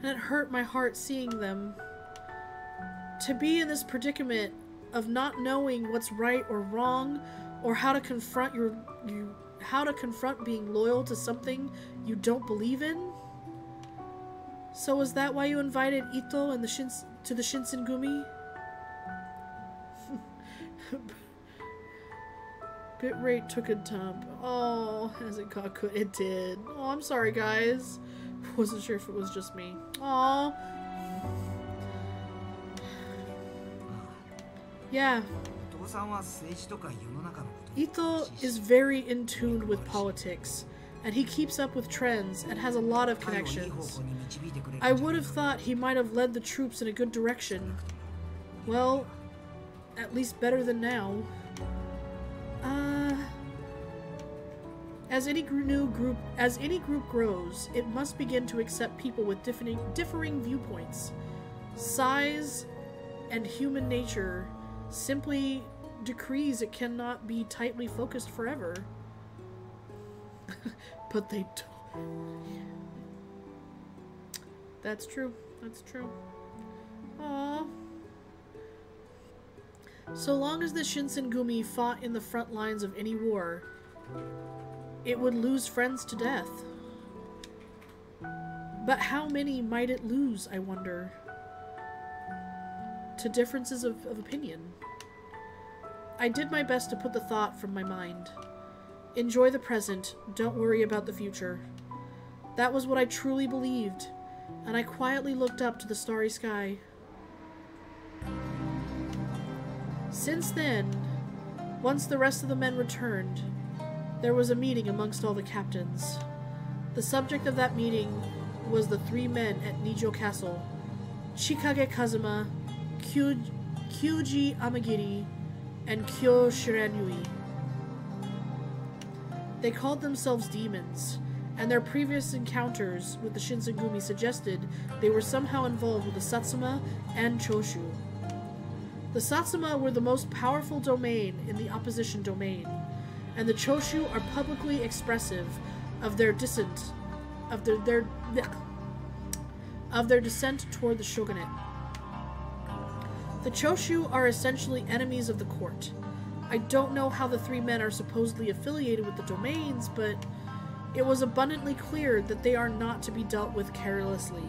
and it hurt my heart seeing them. To be in this predicament of not knowing what's right or wrong, or how to confront being loyal to something you don't believe in. So is that why you invited Ito and to the Shinsengumi? Bitrate took a dump. Oh, as it got good. It did. Oh, I'm sorry, guys. Wasn't sure if it was just me. Oh. Yeah. Ito is very in tune with politics, and he keeps up with trends and has a lot of connections. I would have thought he might have led the troops in a good direction. Well, at least better than now. As any group grows, it must begin to accept people with differing viewpoints. Size and human nature simply decrees it cannot be tightly focused forever. But they don't. That's true. That's true. Aww. So long as the Shinsengumi fought in the front lines of any war, it would lose friends to death. But how many might it lose, I wonder? To differences of opinion. I did my best to put the thought from my mind. Enjoy the present, don't worry about the future. That was what I truly believed, and I quietly looked up to the starry sky. Since then, once the rest of the men returned, there was a meeting amongst all the captains. The subject of that meeting was the three men at Nijo Castle, Chikage Kazuma, Kyuji Amagiri, and Kyo Shiranui. They called themselves demons, and their previous encounters with the Shinsengumi suggested they were somehow involved with the Satsuma and Choshu. The Satsuma were the most powerful domain in the opposition domain, and the Choshu are publicly expressive of their descent toward the shogunate. The Choshu are essentially enemies of the court. I don't know how the three men are supposedly affiliated with the domains, but It was abundantly clear that they are not to be dealt with carelessly.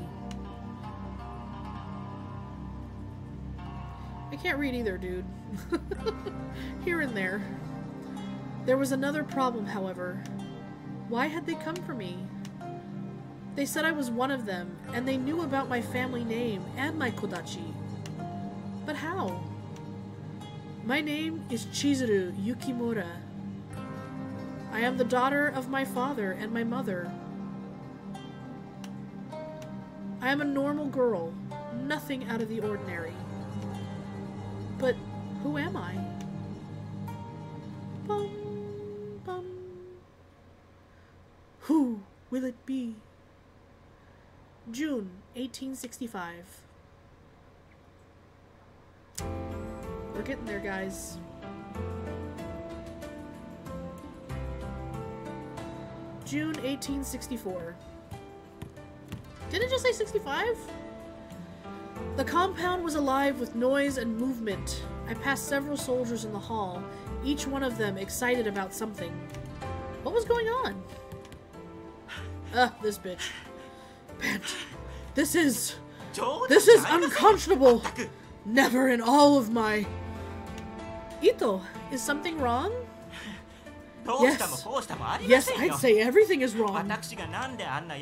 I can't read either, dude. Here and there. There was another problem, however. Why had they come for me? They said I was one of them, and they knew about my family name and my kodachi. But how? My name is Chizuru Yukimura. I am the daughter of my father and my mother. I am a normal girl, nothing out of the ordinary. But who am I? Bum, bum. Who will it be? June 1865. We're getting there, guys. June 1864. Didn't it just say 65? The compound was alive with noise and movement. I passed several soldiers in the hall, each one of them excited about something. What was going on? This bitch. Bent. This is unconscionable. Never in all of my... Ito, is something wrong? Yes, I'd say everything is wrong.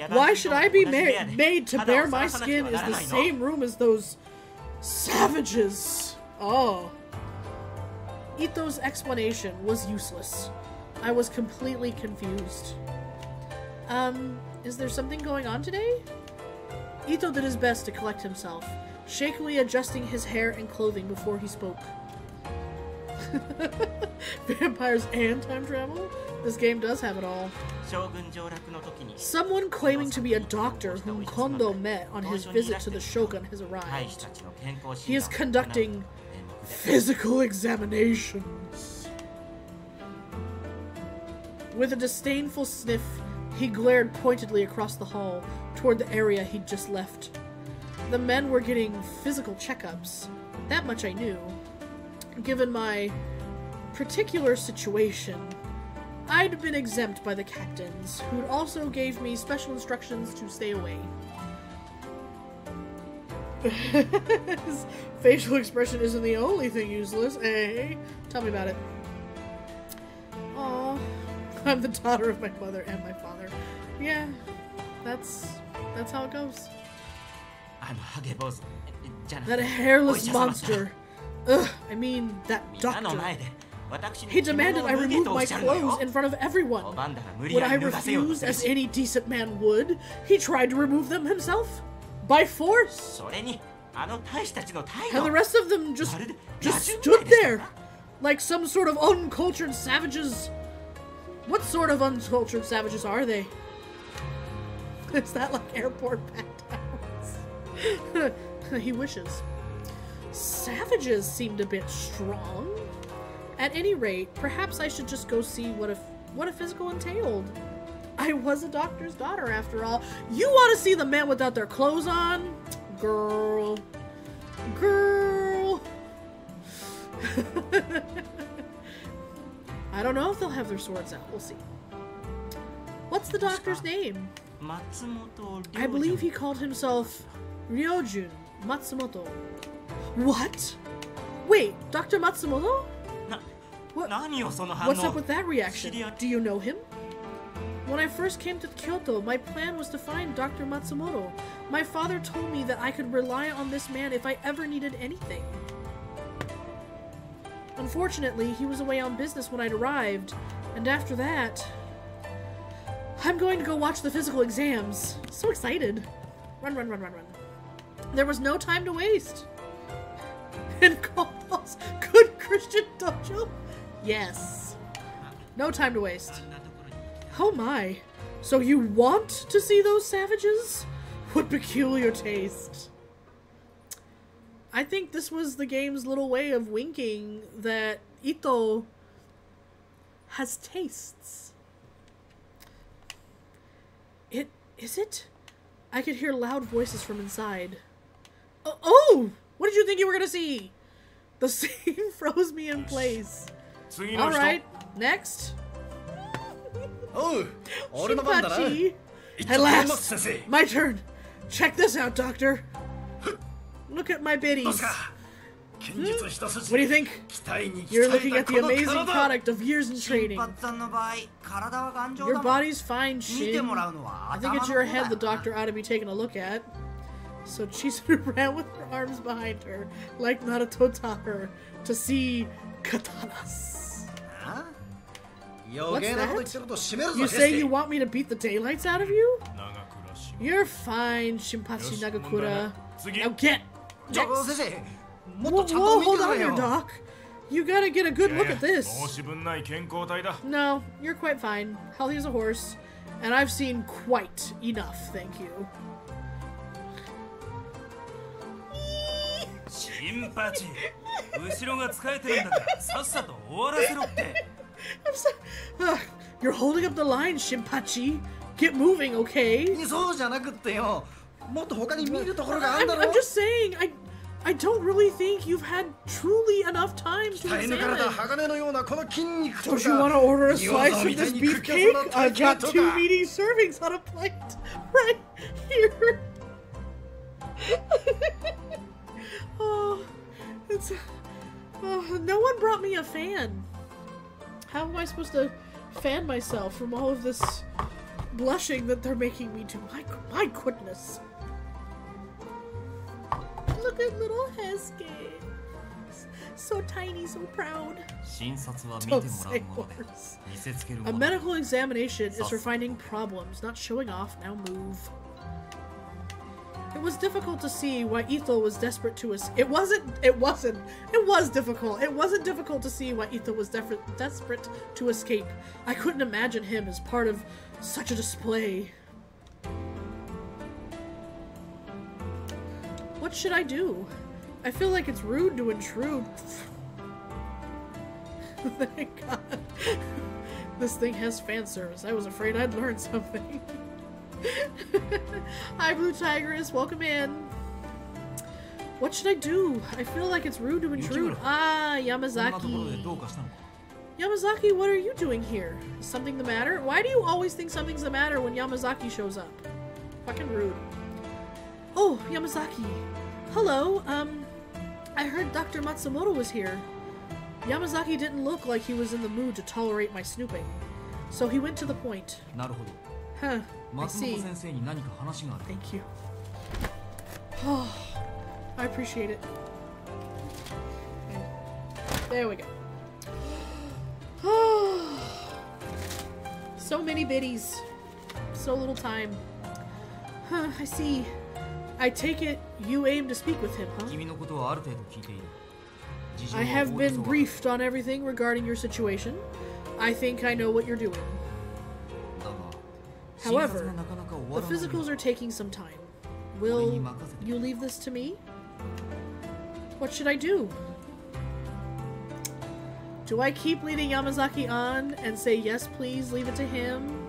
Why should I be made to bear my skin in the same room as those savages? Oh. Ito's explanation was useless. I was completely confused. Is there something going on today? Ito did his best to collect himself, shakily adjusting his hair and clothing before he spoke. Vampires and time travel? This game does have it all. Someone claiming to be a doctor whom Kondo met on his visit to the Shogun has arrived. He is conducting physical examinations. With a disdainful sniff, he glared pointedly across the hall toward the area he'd just left. The men were getting physical checkups. That much I knew. Given my particular situation, I'd been exempt by the captains, who also gave me special instructions to stay away. His facial expression isn't the only thing useless, eh? Tell me about it. Aw, I'm the daughter of my mother and my father. Yeah, that's how it goes. That hairless monster. Ugh, I mean, that doctor. He demanded I remove my clothes in front of everyone. Would I refuse as any decent man would? He tried to remove them himself. By force. And the rest of them just stood there. Like some sort of uncultured savages. What sort of uncultured savages are they? Is that like airport pat downs? He wishes. Savages seemed a bit strong. At any rate, perhaps I should just go see what a physical entailed. I was a doctor's daughter after all. You want to see the men without their clothes on? Girl. Girl. I don't know if they'll have their swords out. We'll see. What's the doctor's name? I believe he called himself Ryojun Matsumoto. What? Wait, Dr. Matsumoto? What's up with that reaction? Do you know him? When I first came to Kyoto, my plan was to find Dr. Matsumoto. My father told me that I could rely on this man if I ever needed anything. Unfortunately, he was away on business when I'd arrived, and after that... I'm going to go watch the physical exams. So excited. Run, run, run, run, run. There was no time to waste. And Kondo's good Christian dojo? Yes. No time to waste. Oh my. So you want to see those savages? What peculiar taste. I think this was the game's little way of winking that Ito has tastes. Is it? I could hear loud voices from inside. Oh! What did you think you were gonna see? The scene froze me in place. Alright, next. Shinpachi! At last! My turn! Check this out, Doctor! Look at my biddies! What do you think? You're looking at the amazing product of years in training. Your body's fine, Shin. I think it's your head the doctor ought to be taking a look at. So Chizuru ran with her arms behind her, like Naruto taught her, to see katanas. What's that? You say you want me to beat the daylights out of you? You're fine, Shinpachi Nagakura. Now get! Whoa, hold on there, Doc. You gotta get a good look at this. No, you're quite fine. Healthy as a horse. And I've seen quite enough, thank you. I'm sorry. You're holding up the line, Shinpachi. Get moving, okay? I'm just saying, I don't really think you've had truly enough time to examine. Don't you want to order a slice of this beefcake? I've got 2 meaty servings on a plate right here. No one brought me a fan. How am I supposed to fan myself from all of this blushing that they're making me do? My goodness. Look at little Hesuke. So tiny, so proud. Don't say words. A medical examination is for finding problems, not showing off. Now move. It was difficult to see why Ito was desperate to It was difficult. It wasn't difficult to see why Ito was desperate to escape. I couldn't imagine him as part of such a display. What should I do? I feel like it's rude to intrude. Thank God. This thing has fan service. I was afraid I'd learn something. Hi, Blue Tigress. Welcome in. What should I do? I feel like it's rude to intrude. Ah, Yamazaki. Yamazaki, what are you doing here? Is something the matter? Why do you always think something's the matter when Yamazaki shows up? Fucking rude. Oh, Yamazaki. Hello, I heard Dr. Matsumoto was here. Yamazaki didn't look like he was in the mood to tolerate my snooping. So he went to the point. Huh, I see. Thank you. Oh, I appreciate it. Okay. There we go. Oh, so many biddies. So little time. Huh, I see. I take it you aim to speak with him, huh? I have been briefed on everything regarding your situation. I think I know what you're doing. However, the physicals are taking some time. Will you leave this to me? What should I do? Do I keep leading Yamazaki on and say, yes, please, leave it to him?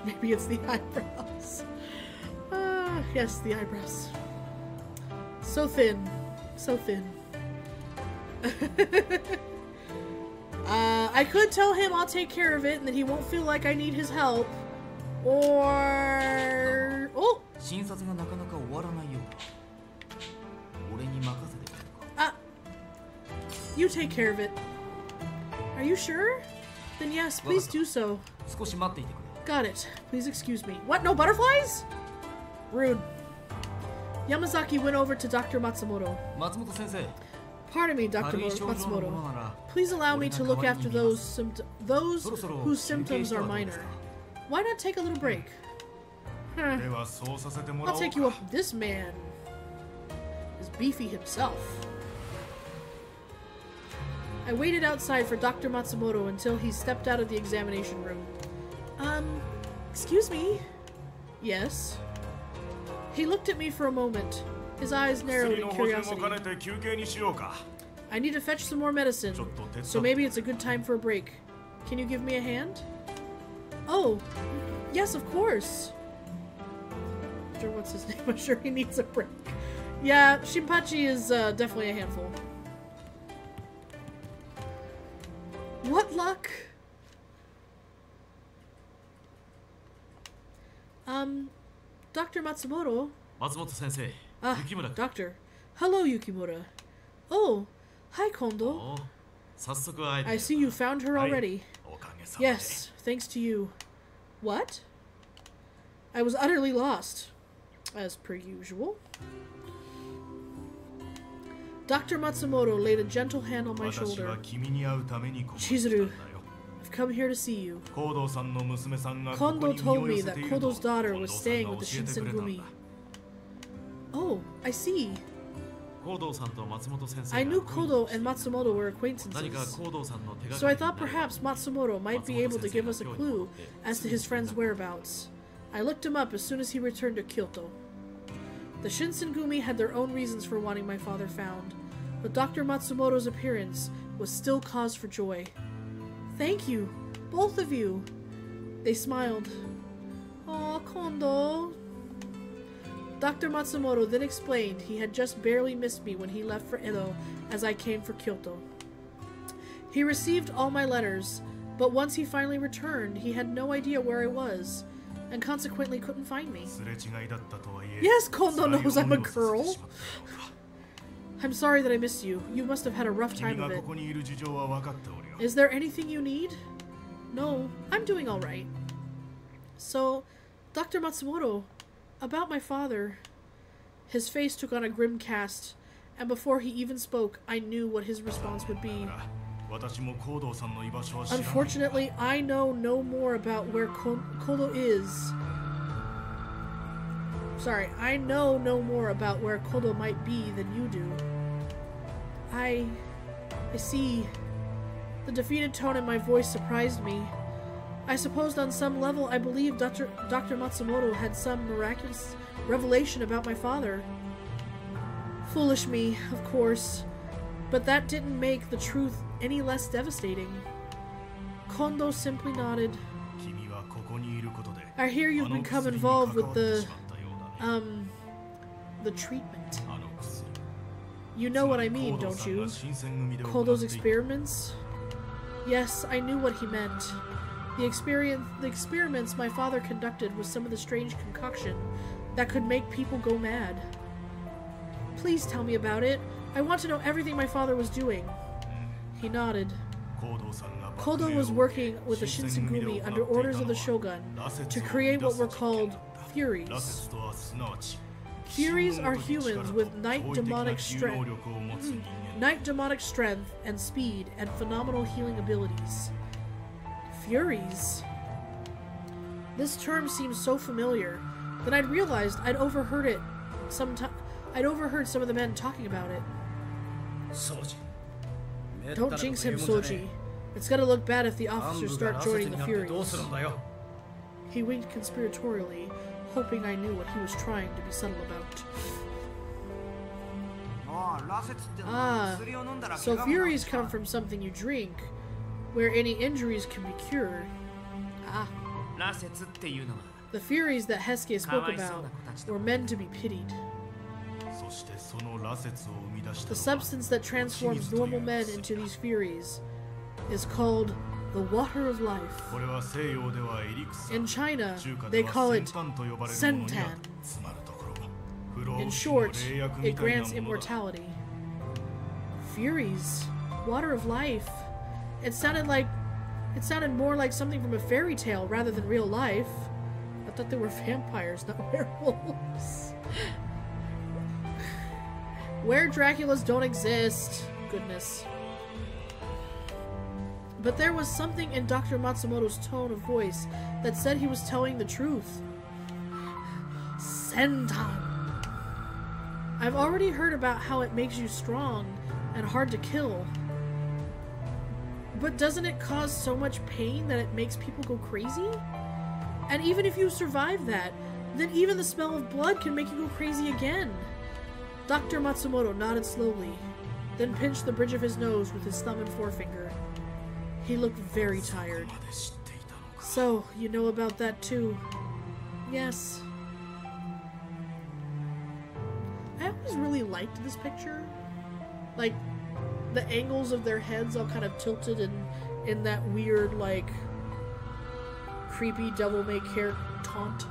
Maybe it's the eyebrows. Yes, the eyebrows. So thin. So thin. I could tell him I'll take care of it and that he won't feel like I need his help. Or... Oh! You take care of it. Are you sure? Then yes, please do so. Got it. Please excuse me. What? No butterflies? Rude. Yamazaki went over to Dr. Matsumoto. Pardon me, Dr. Matsumoto. Please allow me to look after those whose symptoms are minor. Why not take a little break? I'll take you up. This man is beefy himself. I waited outside for Dr. Matsumoto until he stepped out of the examination room. Excuse me? Yes? He looked at me for a moment. His eyes narrowed in curiosity. I need to fetch some more medicine, so maybe it's a good time for a break. Can you give me a hand? Oh, yes, of course. What's his name? I'm sure he needs a break. Yeah, Shinpachi is definitely a handful. What luck? Dr. Matsumoto? Matsumoto-sensei. Yukimura. Doctor. Hello, Yukimura. Oh, hi, Kondo. I see you found her already. Yes, thanks to you. What? I was utterly lost. As per usual. Dr. Matsumoto laid a gentle hand on my shoulder. Chizuru, I've come here to see you. Kondo told me that Kodo's daughter was staying with the Shinsengumi. Oh, I see. I knew Kodo and Matsumoto were acquaintances, so I thought perhaps Matsumoto might be able to give us a clue as to his friend's whereabouts. I looked him up as soon as he returned to Kyoto. The Shinsengumi had their own reasons for wanting my father found, but Dr. Matsumoto's appearance was still cause for joy. Thank you, both of you. They smiled. Aw, Kondo. Dr. Matsumoto then explained he had just barely missed me when he left for Edo as I came for Kyoto. He received all my letters, but once he finally returned, he had no idea where I was, and consequently couldn't find me. Yes, Kondo knows I'm a girl. I'm sorry that I missed you. You must have had a rough time of it. Is there anything you need? No, I'm doing all right. So, Dr. Matsumoto, about my father. His face took on a grim cast, and before he even spoke, I knew what his response would be. Unfortunately, I know no more about where Kodo is. Sorry, I know no more about where Kodo might be than you do. I see. The defeated tone in my voice surprised me. I supposed on some level I believed Dr. Matsumoto had some miraculous revelation about my father. Foolish me, of course, but that didn't make the truth any less devastating. Kondo simply nodded. I hear you've become involved with the treatment. You know what I mean, don't you? Kodo's experiments? Yes, I knew what he meant. The experiments my father conducted was some of the strange concoction that could make people go mad. Please tell me about it. I want to know everything my father was doing. He nodded. Kodo was working with the Shinsengumi under orders of the Shogun to create what were called Furies. Furies are humans with night demonic strength and speed and phenomenal healing abilities. Furies. This term seems so familiar that I'd realized I'd overheard some of the men talking about it. Don't jinx him, Soji. It's gonna look bad if the officers start joining the Furies. He winked conspiratorially, hoping I knew what he was trying to be subtle about. So Furies come from something you drink, where any injuries can be cured. The Furies that Hesuke spoke about were meant to be pitied. The substance that transforms normal men into these Furies is called the Water of Life. In China, they call it Sentan. In short, it grants immortality. Furies, Water of Life. It sounded more like something from a fairy tale rather than real life. I thought they were vampires, not werewolves. Where Draculas don't exist. Goodness. But there was something in Dr. Matsumoto's tone of voice that said he was telling the truth. Sentan. I've already heard about how it makes you strong and hard to kill. But doesn't it cause so much pain that it makes people go crazy? And even if you survive that, then even the smell of blood can make you go crazy again. Dr. Matsumoto nodded slowly, then pinched the bridge of his nose with his thumb and forefinger. He looked very tired. So, you know about that too? Yes. I always really liked this picture. Like, the angles of their heads all kind of tilted in that weird, like, creepy devil-may-care taunt.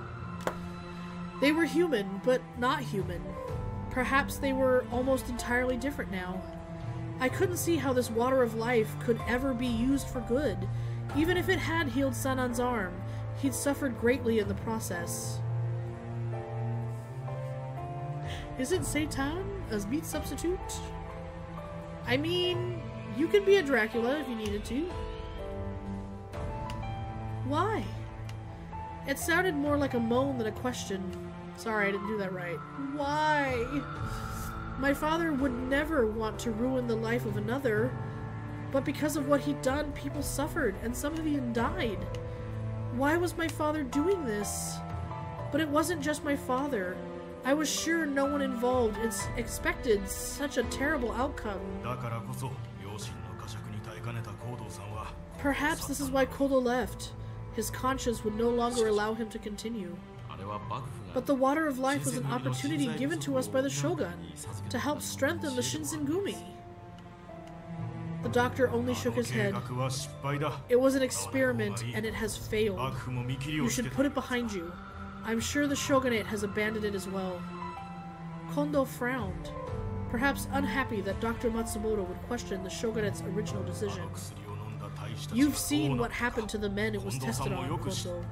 They were human, but not human. Perhaps they were almost entirely different now. I couldn't see how this water of life could ever be used for good. Even if it had healed Sanan's arm, he'd suffered greatly in the process. Isn't Seitan a meat substitute? I mean, you could be a Dracula if you needed to. Why? It sounded more like a moan than a question. Sorry, I didn't do that right. Why? My father would never want to ruin the life of another, but because of what he'd done, people suffered, and some of even died. Why was my father doing this? But it wasn't just my father. I was sure no one involved expected such a terrible outcome. Perhaps this is why Kodo left. His conscience would no longer allow him to continue. But the water of life was an opportunity given to us by the Shogun to help strengthen the Shinsengumi. The doctor only shook his head. It was an experiment and it has failed. You should put it behind you. I'm sure the shogunate has abandoned it as well. Kondo frowned, perhaps unhappy that Dr. Matsumoto would question the shogunate's original decision. You've seen what happened to the men it was tested on, Kondo.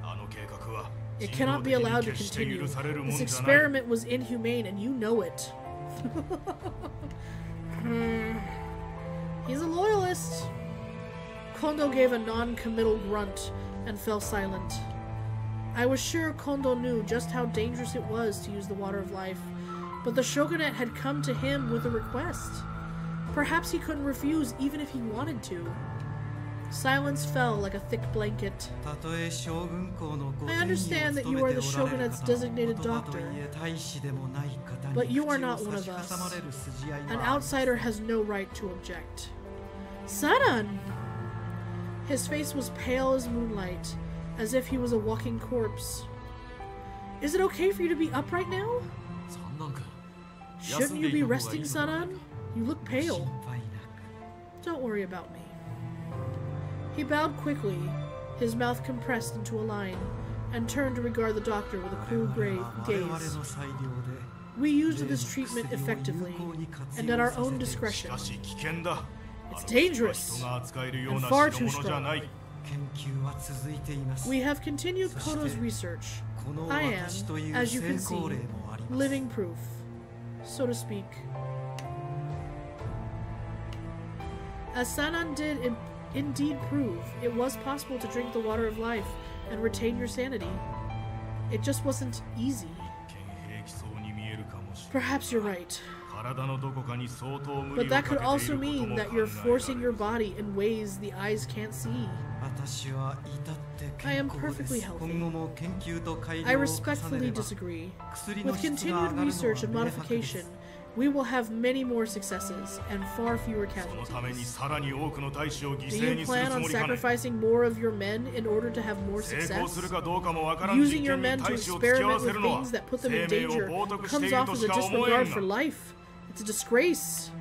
It cannot be allowed to continue. This experiment was inhumane and you know it. He's a loyalist. Kondo gave a non-committal grunt and fell silent. I was sure Kondo knew just how dangerous it was to use the water of life, but the shogunate had come to him with a request. Perhaps he couldn't refuse even if he wanted to. Silence fell like a thick blanket. I understand that you are the shogunate's designated doctor, but you are not one of us. An outsider has no right to object. Sanan! His face was pale as moonlight, as if he was a walking corpse. Is it okay for you to be upright now? Shouldn't you be resting, Sanan? You look pale. Don't worry about me. He bowed quickly, his mouth compressed into a line, and turned to regard the doctor with a cool gaze. We used this treatment effectively, and at our own discretion. It's dangerous, and far too strong. We have continued Kodo's research. I am, as you can see, living proof, so to speak. As Sanan did indeed prove, it was possible to drink the water of life and retain your sanity. It just wasn't easy. Perhaps you're right. But that could also mean that you're forcing your body in ways the eyes can't see. I am perfectly healthy. I respectfully disagree. With continued research and modification, we will have many more successes and far fewer casualties. Do you plan on sacrificing more of your men in order to have more success? Using your men to experiment with things that put them in danger comes off as a disregard for life. It's a disgrace.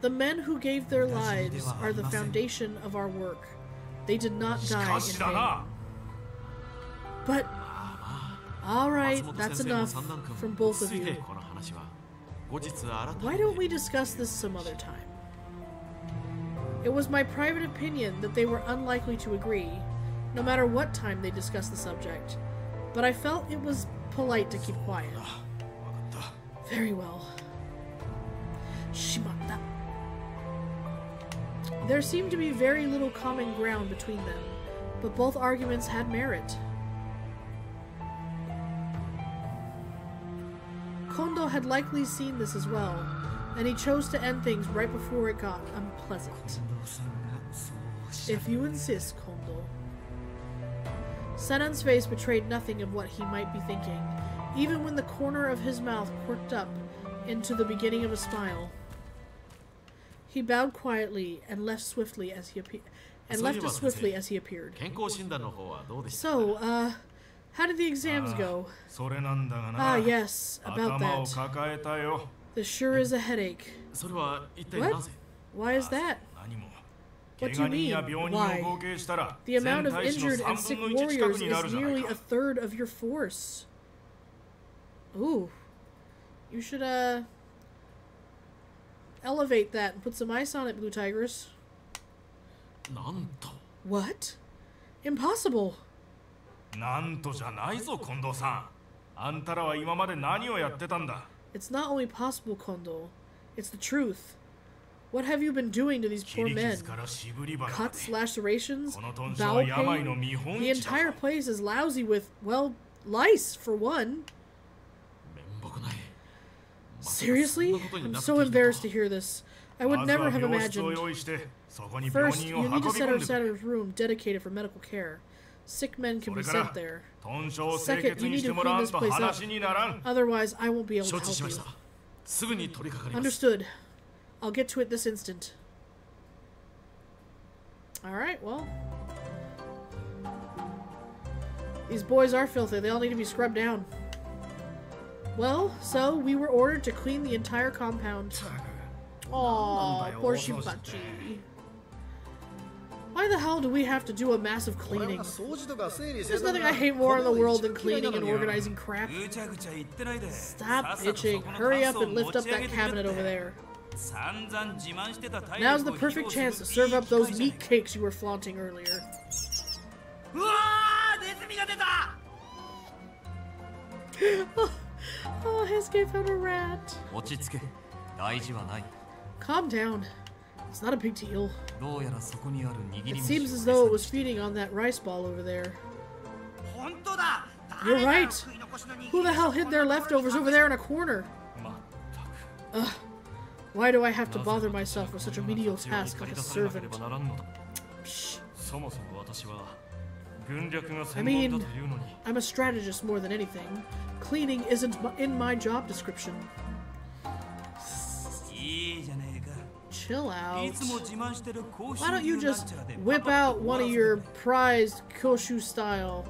The men who gave their lives are the foundation of our work. They did not die in vain. But alright, that's enough from both of you. Why don't we discuss this some other time? It was my private opinion that they were unlikely to agree, no matter what time they discussed the subject, but I felt it was polite to keep quiet. Very well. Shimata. There seemed to be very little common ground between them, but both arguments had merit. Kondo had likely seen this as well, and he chose to end things right before it got unpleasant. If you insist, Kondo. Sanan's face betrayed nothing of what he might be thinking, even when the corner of his mouth quirked up into the beginning of a smile. He bowed quietly and left swiftly as he appeared. So, how did the exams go? Ah, yes, about that. This sure is a headache. What? Why is that? What do you mean? Why? The amount of injured and sick warriors is nearly a third of your force. Ooh. You should, elevate that and put some ice on it, Blue Tigress. What? Impossible. It's not only possible, Kondo. It's the truth. What have you been doing to these poor men? Cuts, lacerations, bowel pain. The entire place is lousy with, well, lice, for one. Seriously? I'm so embarrassed to hear this. I would never have imagined. First, you need to set aside a room dedicated for medical care. Sick men can be sent there. Second, you need to clean this place up. Otherwise, I won't be able to help you. Understood. I'll get to it this instant. Alright, well. These boys are filthy. They all need to be scrubbed down. Well, so we were ordered to clean the entire compound. Aww, poor Shinpachi. Why the hell do we have to do a massive cleaning? There's nothing I hate more in the world than cleaning and organizing crap. Stop bitching. Hurry up and lift up that cabinet over there. Now's the perfect chance to serve up those meat cakes you were flaunting earlier. Oh, Hesuke found a rat. Calm down. It's not a big deal. It seems as though it was feeding on that rice ball over there. You're right. Who the hell hid their leftovers over there in a corner? Ugh. Why do I have to bother myself with such a menial task like a servant? Psh. I mean, I'm a strategist more than anything. Cleaning isn't in my job description. Chill out. Why don't you just whip out one of your prized Kyoshu style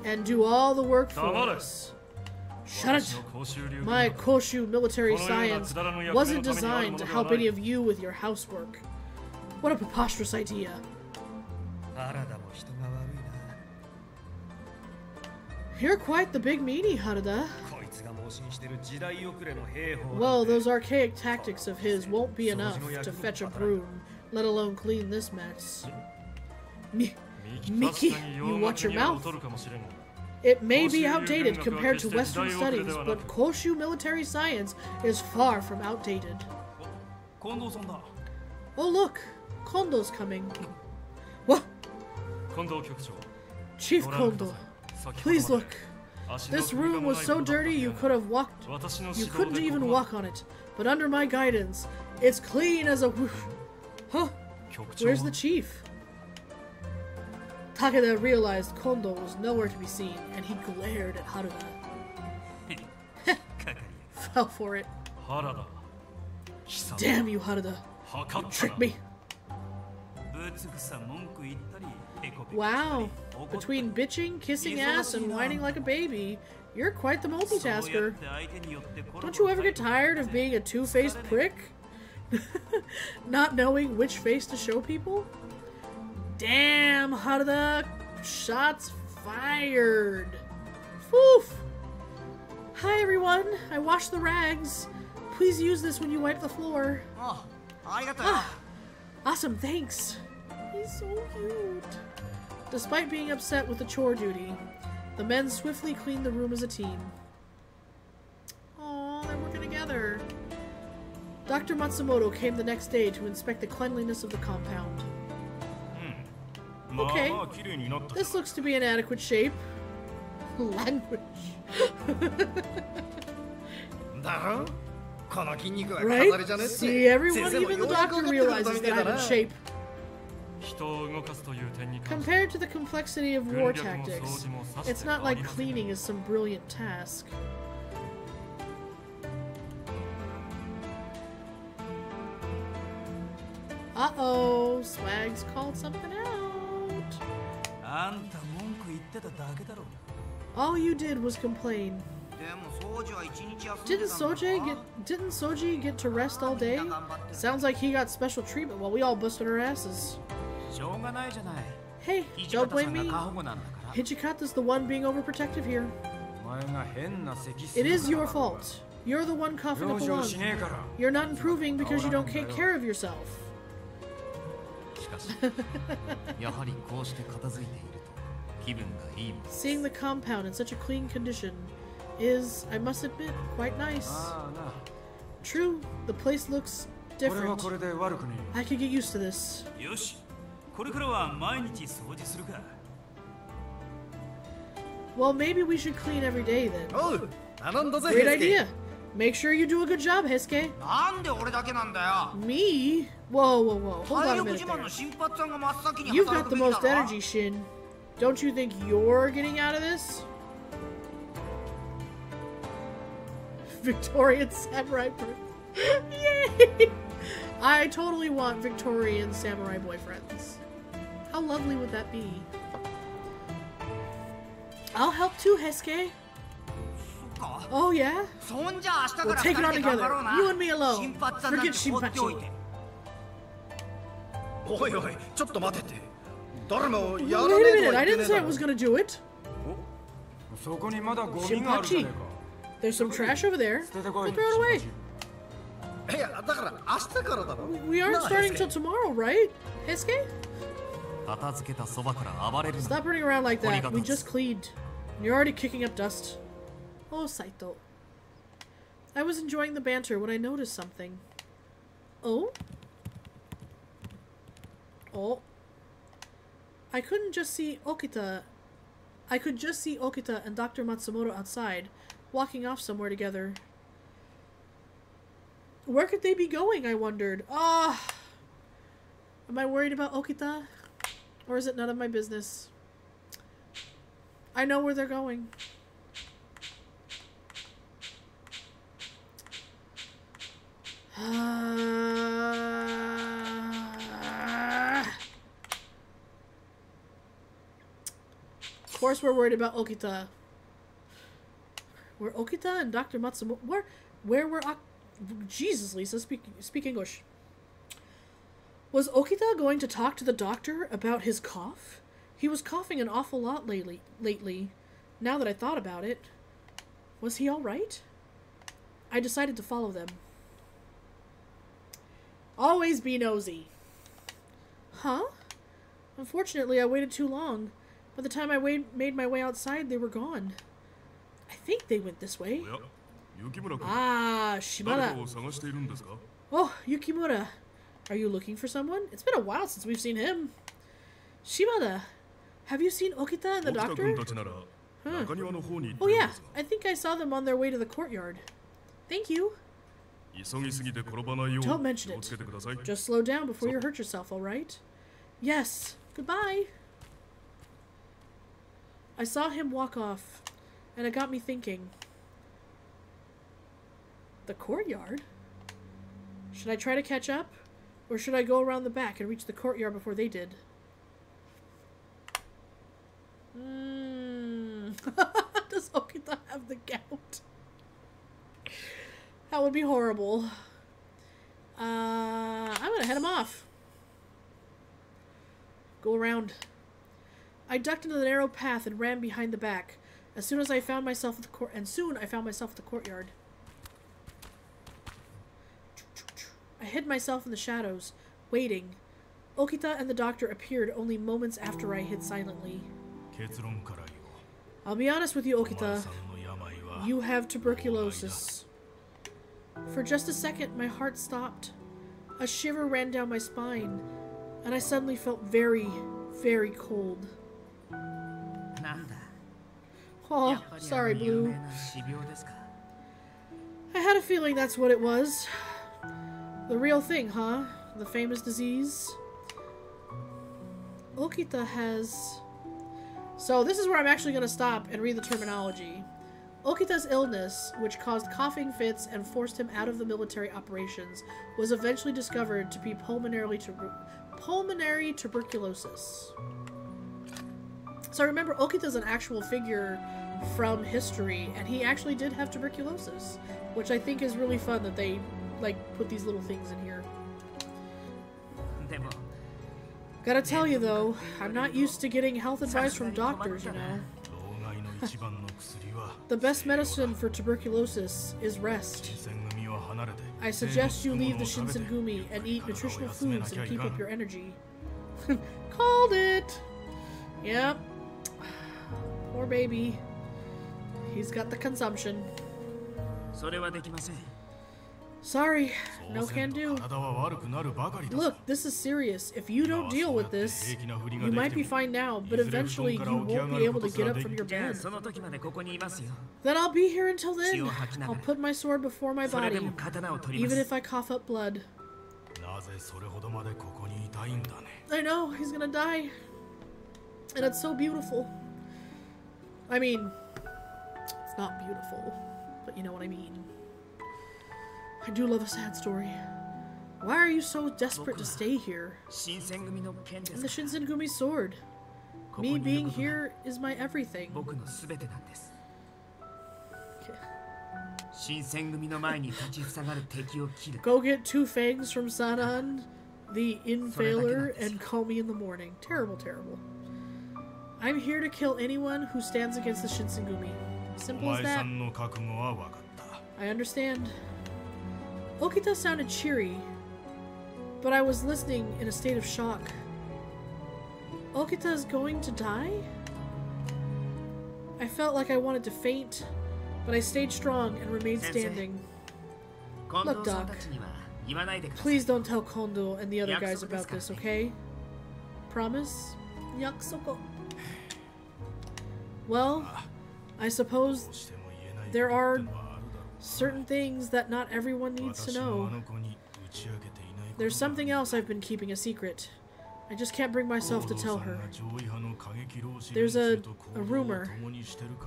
and do all the work for us? Shut it! My Koshu military science wasn't designed to help any of you with your housework. What a preposterous idea. You're quite the big meanie, Harada. Well, those archaic tactics of his won't be enough to fetch a broom, let alone clean this mess. Miki, you watch your mouth. It may be outdated compared to Western studies, but Koshu military science is far from outdated. Oh look, Kondo's coming. What? Chief Kondo, please look. This room was so dirty you couldn't even walk on it. But under my guidance, it's clean as a Huh? Where's the chief? Takeda realized Kondo was nowhere to be seen, and he glared at Haruka. Fell for it. Damn you, Haruka. You tricked me. Wow. Between bitching, kissing ass, and whining like a baby, you're quite the multitasker. Don't you ever get tired of being a two-faced prick? Not knowing which face to show people? Damn, Haruka! Shots fired! Foof! Hi everyone, I washed the rags. Please use this when you wipe the floor. Awesome, thanks. He's so cute. Despite being upset with the chore duty, the men swiftly cleaned the room as a team. Aww, they're working together. Dr. Matsumoto came the next day to inspect the cleanliness of the compound. Okay, this looks to be in adequate shape. Language. Right? See, everyone, even the doctor realizes that I'm in shape. Compared to the complexity of war tactics, it's not like cleaning is some brilliant task. Uh-oh, Swag's called something out. All you did was complain. Didn't Soji get to rest all day? Sounds like he got special treatment while we all busted our asses. Hey, don't blame me. Hijikata's the one being overprotective here. It is your fault. You're the one coughing up a lung. You're not improving because you don't take care of yourself. Seeing the compound in such a clean condition is, I must admit, quite nice. True, the place looks different. I could get used to this. Well, maybe we should clean every day then. Great idea. Make sure you do a good job, Heisuke. Me? Whoa. Hold on a minute there. You've got the most energy, Shin. Don't you think you're getting out of this? Victorian samurai Yay! I totally want Victorian samurai boyfriends. How lovely would that be? I'll help too, Heisuke. Oh yeah? We'll take it on together. You and me alone. Forget Shinpachi. Wait a minute, I didn't say I was gonna do it. Shinpachi. There's some trash over there. We'll throw it away. We aren't starting till tomorrow, right, Heisuke? Stop running around like that. We just cleaned. You're already kicking up dust. Oh, Saito. I was enjoying the banter when I noticed something. Oh? Oh. I couldn't just see Okita. I could just see Okita and Dr. Matsumoto outside, walking off somewhere together. Where could they be going, I wondered. Ah! Am I worried about Okita? Or is it none of my business? I know where they're going. Of course we're worried about Okita. Were Okita and Dr. Matsumoto... Where were... Jesus, Lisa, speak English. Was Okita going to talk to the doctor about his cough? He was coughing an awful lot lately, now that I thought about it. Was he alright? I decided to follow them. Always be nosy. Huh? Unfortunately, I waited too long. By the time I made my way outside, they were gone. I think they went this way. Ah, Shimada. Oh, Yukimura. Are you looking for someone? It's been a while since we've seen him. Shimada, have you seen Okita and the doctor? Huh. Oh yeah, I think I saw them on their way to the courtyard. Thank you. Don't mention it. Just slow down before you hurt yourself, alright? Yes. Goodbye. I saw him walk off, and it got me thinking. The courtyard? Should I try to catch up? Or should I go around the back and reach the courtyard before they did? Does Okita have the gout? That would be horrible. I'm gonna head him off. Go around. I ducked into the narrow path and ran behind the back. Soon I found myself at the courtyard. I hid myself in the shadows, waiting. Okita and the doctor appeared only moments after I hid silently. I'll be honest with you, Okita. You have tuberculosis. For just a second, my heart stopped. A shiver ran down my spine, and I suddenly felt very, very cold. Oh, sorry, Blue. I had a feeling that's what it was. The real thing, huh? The famous disease? Okita has... So this is where I'm actually going to stop and read the terminology. Okita's illness, which caused coughing fits and forced him out of the military operations, was eventually discovered to be pulmonary tuberculosis. So remember, Okita's an actual figure from history, and he actually did have tuberculosis, which I think is really fun that they like put these little things in here. Gotta tell you though, I'm not used to getting health advice from doctors, you know. The best medicine for tuberculosis is rest. I suggest you leave the Shinsengumi and eat nutritional foods and keep up your energy. Called it! Yep. Poor baby. He's got the consumption. Sorry, no can do. Look, this is serious. If you don't deal with this, you might be fine now, but eventually you won't be able to get up from your bed. Then I'll be here until then. I'll put my sword before my body, even if I cough up blood. I know, he's gonna die. And it's so beautiful. I mean, it's not beautiful, but you know what I mean. I do love a sad story. Why are you so desperate to stay here? And the Shinsengumi sword. Me being here is my everything. Go get 2 fangs from Sanan, the Infaler, and call me in the morning. Terrible, terrible. I'm here to kill anyone who stands against the Shinsengumi. Simple as that. I understand. Okita sounded cheery, but I was listening in a state of shock. Okita is going to die? I felt like I wanted to faint, but I stayed strong and remained standing. Look, Doc, please don't tell Kondo and the other guys about this, okay? Promise? Yakusoko. Well, I suppose there are certain things that not everyone needs to know. There's something else I've been keeping a secret. I just can't bring myself to tell her. There's a rumor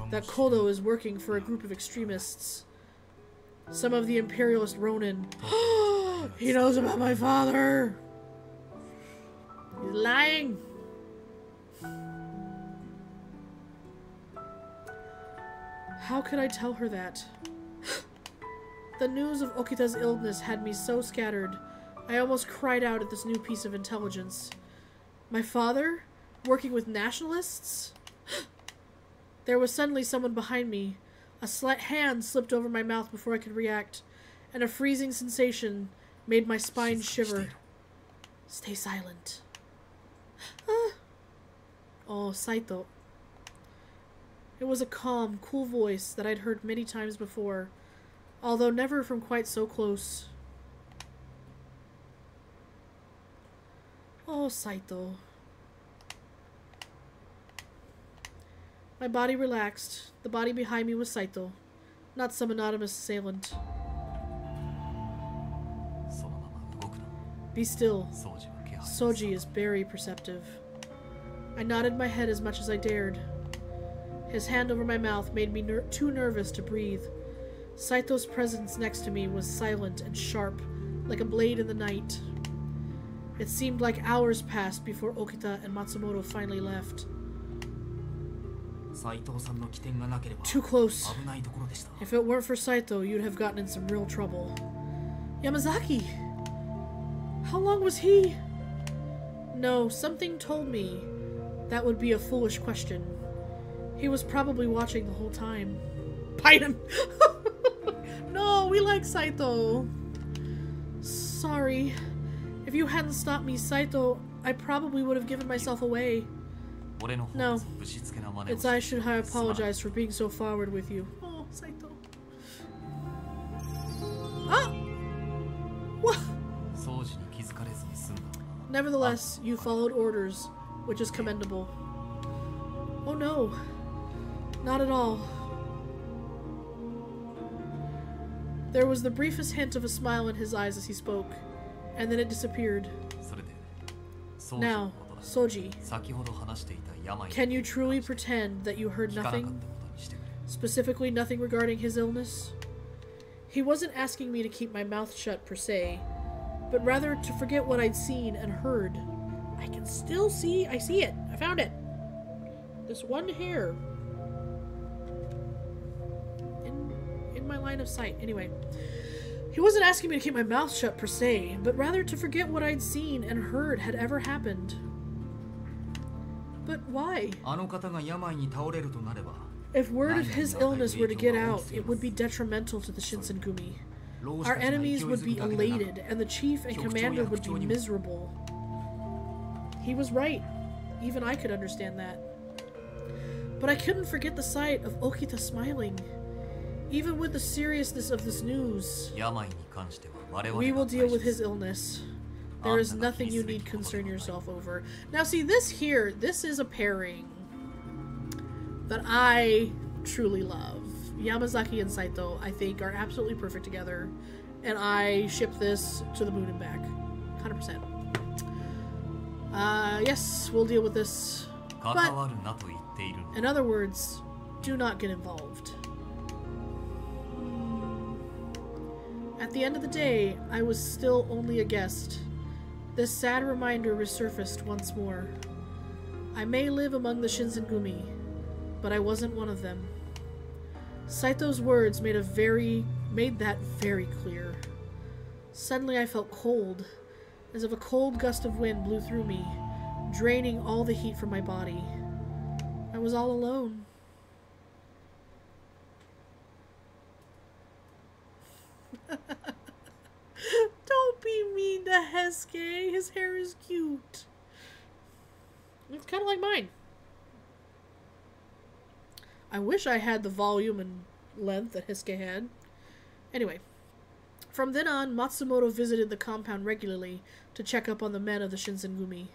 that Kodo is working for a group of extremists. Some of the imperialist Ronin. He knows about my father! He's lying! How could I tell her that? The news of Okita's illness had me so scattered, I almost cried out at this new piece of intelligence. My father? Working with nationalists? There was suddenly someone behind me. A hand slipped over my mouth before I could react, and a freezing sensation made my spine shiver. Stay silent. Oh, Saito. It was a calm, cool voice that I'd heard many times before, although never from quite so close. Oh, Saito. My body relaxed. The body behind me was Saito, not some anonymous assailant. Be still. Soji is very perceptive. I nodded my head as much as I dared. His hand over my mouth made me too nervous to breathe. Saito's presence next to me was silent and sharp, like a blade in the night. It seemed like hours passed before Okita and Matsumoto finally left. Too close. If it weren't for Saito, you'd have gotten in some real trouble. Yamazaki! How long was he? No, something told me that would be a foolish question. He was probably watching the whole time. Bite him! No, we like Saito. Sorry. If you hadn't stopped me, Saito, I probably would have given myself away. No. It's I should have apologized for being so forward with you. Oh, Saito. Ah! What? Nevertheless, you followed orders, which is commendable. Oh no. Not at all. There was the briefest hint of a smile in his eyes as he spoke, and then it disappeared. Now, Soji, can you truly pretend that you heard nothing? Specifically nothing regarding his illness? He wasn't asking me to keep my mouth shut per se, but rather to forget what I'd seen and heard. I can still see. I see it. I found it. This one hair. from my line of sight. Anyway, he wasn't asking me to keep my mouth shut per se, but rather to forget what I'd seen and heard had ever happened. But why? If word of his illness were to get out, it would be detrimental to the Shinsengumi. Our enemies would be elated, and the chief and commander would be miserable. He was right. Even I could understand that. But I couldn't forget the sight of Okita smiling. Even with the seriousness of this news, we will deal with his illness. There is nothing you need concern yourself over. Now see, this is a pairing that I truly love. Yamazaki and Saito, I think, are absolutely perfect together. And I ship this to the moon and back. 100%. Yes, we'll deal with this. But, in other words, do not get involved. At the end of the day, I was still only a guest. This sad reminder resurfaced once more. I may live among the Shinsengumi, but I wasn't one of them. Saito's words made that very clear. Suddenly I felt cold, as if a cold gust of wind blew through me, draining all the heat from my body. I was all alone. Don't be mean to Hesuke. His hair is cute. It's kind of like mine. I wish I had the volume and length that Hesuke had. Anyway, from then on, Matsumoto visited the compound regularly to check up on the men of the Shinsengumi.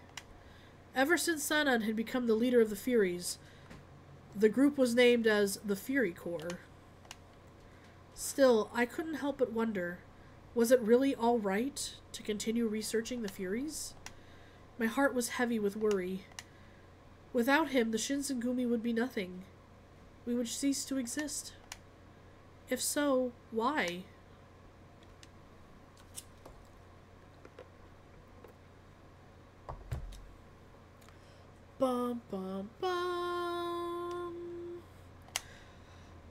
Ever since Sanan had become the leader of the Furies, the group was named as the Fury Corps. Still, I couldn't help but wonder, was it really all right to continue researching the Furies? My heart was heavy with worry. Without him, the Shinsengumi would be nothing. We would cease to exist. If so, why? Bum, bum, bum.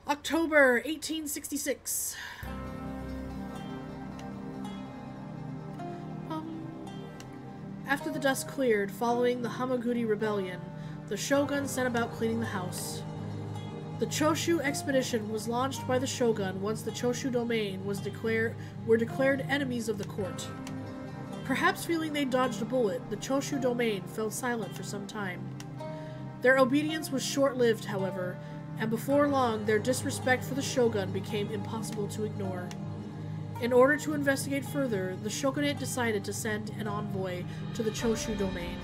October 1866. After the dust cleared, following the Hamaguri Rebellion, the shogun set about cleaning the house. The Choshu expedition was launched by the shogun once the Choshu domain were declared enemies of the court. Perhaps feeling they dodged a bullet, the Choshu domain fell silent for some time. Their obedience was short-lived, however, and before long their disrespect for the shogun became impossible to ignore. In order to investigate further, the shogunate decided to send an envoy to the Choshu domain.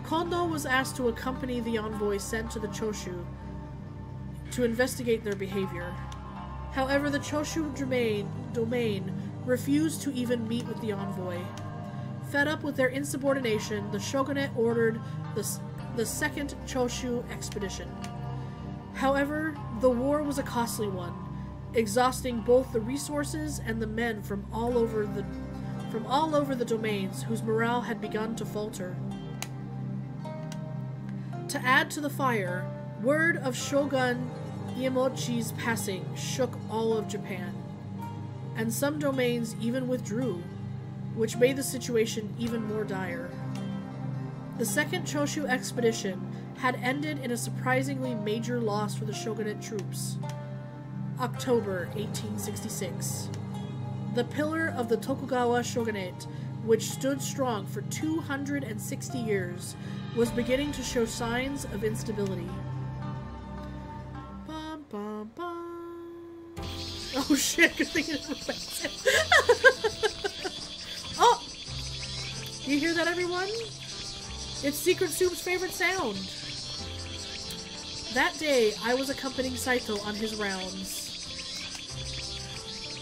Kondo was asked to accompany the envoy sent to the Choshu to investigate their behavior. However, the Choshu domain refused to even meet with the envoy. Fed up with their insubordination, the shogunate ordered the second Choshu expedition. However, the war was a costly one, exhausting both the resources and the men from all over the domains whose morale had begun to falter. To add to the fire, word of Shogun Iemochi's passing shook all of Japan, and some domains even withdrew, which made the situation even more dire. The second Choshu expedition had ended in a surprisingly major loss for the shogunate troops. October 1866. The pillar of the Tokugawa shogunate, which stood strong for 260 years, was beginning to show signs of instability. Bum, bum, bum. Oh shit, good thing it was Oh! You hear that, everyone? It's Secret Soup's favorite sound. That day, I was accompanying Saito on his rounds.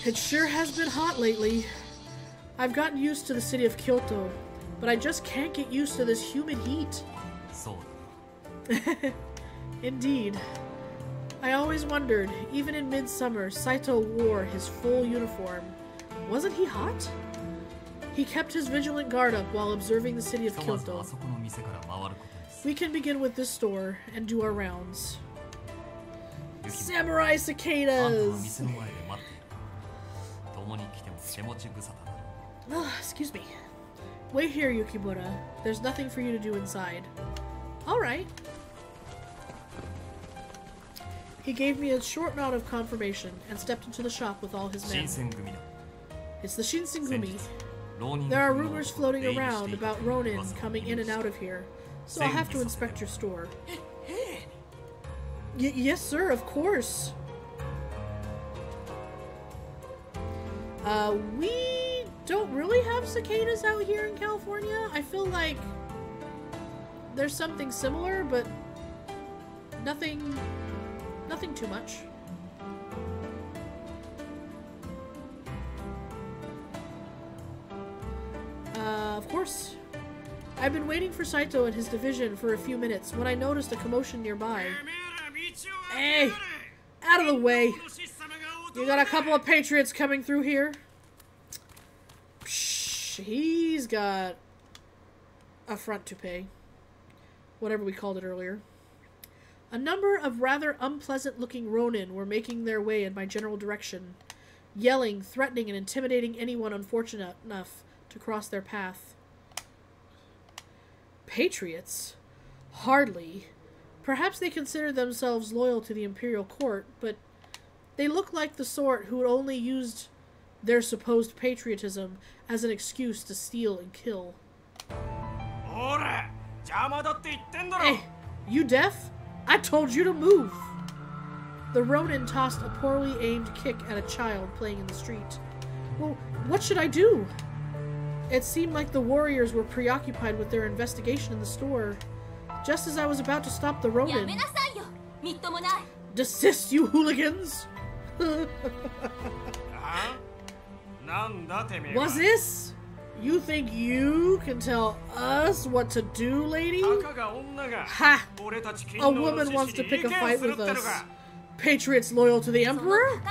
It sure has been hot lately. I've gotten used to the city of Kyoto, but I just can't get used to this humid heat. Indeed. I always wondered, even in midsummer, Saito wore his full uniform. Wasn't he hot? He kept his vigilant guard up while observing the city of Kyoto. We can begin with this store and do our rounds. Samurai あんたは cicadas! 店の前で待っている。共に来ても手持ち無沙汰だ。 Excuse me. Wait here, Yukimura. There's nothing for you to do inside. Alright. He gave me a short nod of confirmation and stepped into the shop with all his men. 新選組だ。 It's the Shinsengumi. 浪人 There are 組の rumors floating 出入りして around いた about という Ronin 噂を coming in and out of here, so I'll 戦 have to 議させて inspect your store. え Yes, sir, of course. We don't really have cicadas out here in California. I feel like there's something similar, but nothing too much. Of course. I've been waiting for Saito and his division for a few minutes when I noticed a commotion nearby. Hey! Out of the way! You got a couple of patriots coming through here? Psh, he's got a front to pay. Whatever we called it earlier. A number of rather unpleasant-looking Ronin were making their way in my general direction, yelling, threatening, and intimidating anyone unfortunate enough to cross their path. Patriots? Hardly. Perhaps they consider themselves loyal to the imperial court, but they look like the sort who only used their supposed patriotism as an excuse to steal and kill. Hey, you deaf? I told you to move! The Ronin tossed a poorly aimed kick at a child playing in the street. Well, what should I do? It seemed like the warriors were preoccupied with their investigation in the store. Just as I was about to stop the Ronin... Desist, you hooligans! What's this? You think you can tell us what to do, lady? Ha! A woman wants to pick a fight with us. Patriots loyal to the emperor?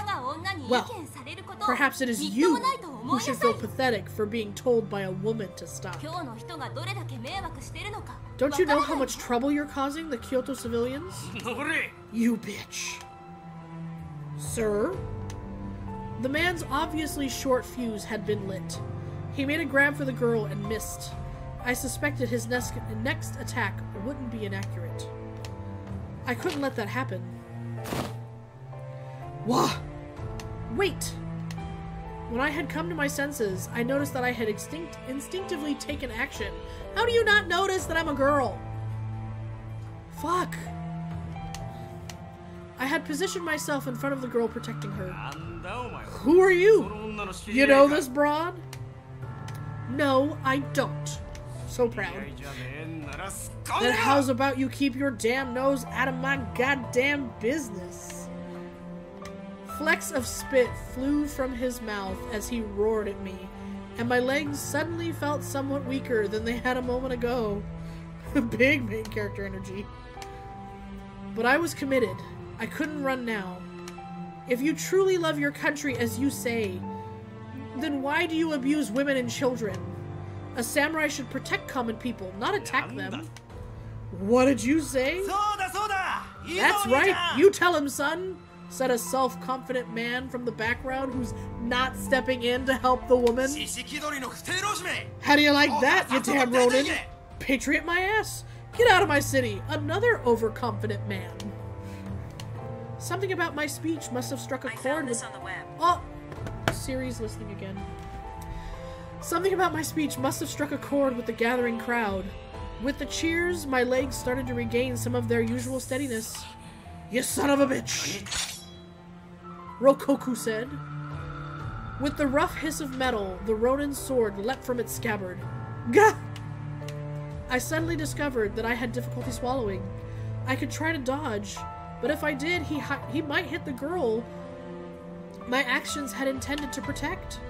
Well, perhaps it is you who should feel pathetic for being told by a woman to stop. Don't you know how much trouble you're causing the Kyoto civilians? You bitch. Sir? The man's obviously short fuse had been lit. He made a grab for the girl and missed. I suspected his next attack wouldn't be inaccurate. I couldn't let that happen. Wah! Wait! When I had come to my senses, I noticed that I had instinctively taken action. How do you not notice that I'm a girl? Fuck. I had positioned myself in front of the girl, protecting her. Who are you? You know this broad? No, I don't. So proud. Then how's about you keep your damn nose out of my goddamn business? Flecks of spit flew from his mouth as he roared at me, and my legs suddenly felt somewhat weaker than they had a moment ago. Big main character energy. But I was committed. I couldn't run now. If you truly love your country as you say, then why do you abuse women and children? A samurai should protect common people, not attack them. What did you say? That's right, you tell him, son, said a self-confident man from the background who's not stepping in to help the woman. How do you like that, you damn Ronin? Patriot my ass. Get out of my city. Another overconfident man. Something about my speech must have struck a chord with... on the web. Oh! Siri's listening again. Something about my speech must have struck a chord with the gathering crowd. With the cheers, my legs started to regain some of their usual steadiness. You son of a bitch! Rokoku said. With the rough hiss of metal, the Ronin's sword leapt from its scabbard. Gah! I suddenly discovered that I had difficulty swallowing. I could try to dodge, but if I did, he might hit the girl my actions had intended to protect.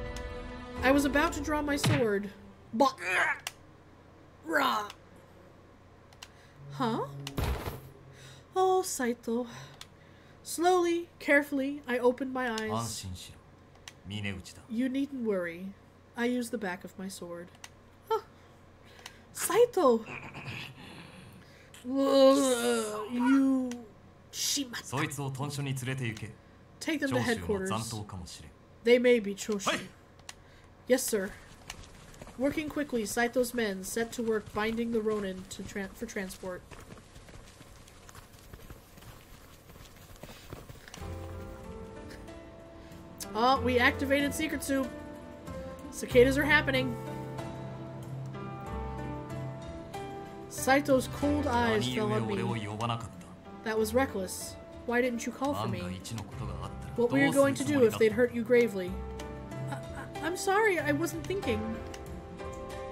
I was about to draw my sword, but... Rah! Huh? Oh, Saito. Slowly, carefully, I opened my eyes. You needn't worry. I used the back of my sword. Huh. Saito! You Shimata. そいつを屯所に連れて行け。 Take them 長 to 州の headquarters. 残党かもしれん。 They may be Choshu. Hey! Yes, sir. Working quickly, Saito's men set to work binding the Ronin for transport. Oh, we activated Secret Soup. Cicadas are happening. Saito's cold eyes fell on me. That was reckless. Why didn't you call for me? What were you going to do if they'd hurt you gravely? I'm sorry, I wasn't thinking.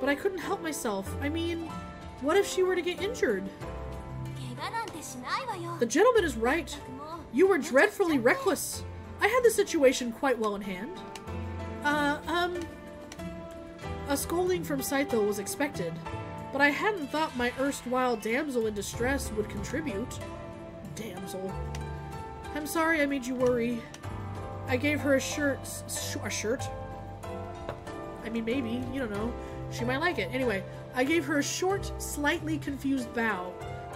But I couldn't help myself. I mean, what if she were to get injured? The gentleman is right. You were dreadfully reckless. I had the situation quite well in hand. A scolding from Saito was expected, but I hadn't thought my erstwhile damsel in distress would contribute. Damsel. I'm sorry I made you worry. I gave her a shirt? I mean, maybe. You don't know. She might like it. Anyway, I gave her a short, slightly confused bow,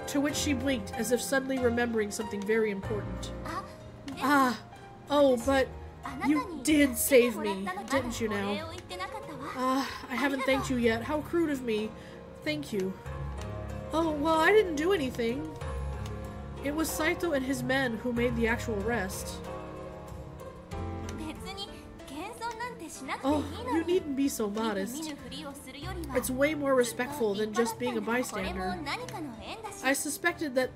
to which she blinked as if suddenly remembering something very important. Oh, but you did save me, didn't you now? I haven't thanked you yet. How crude of me. Thank you. Oh, well, I didn't do anything. It was Saito and his men who made the actual arrest. Oh, you needn't be so modest. It's way more respectful than just being a bystander. I suspected that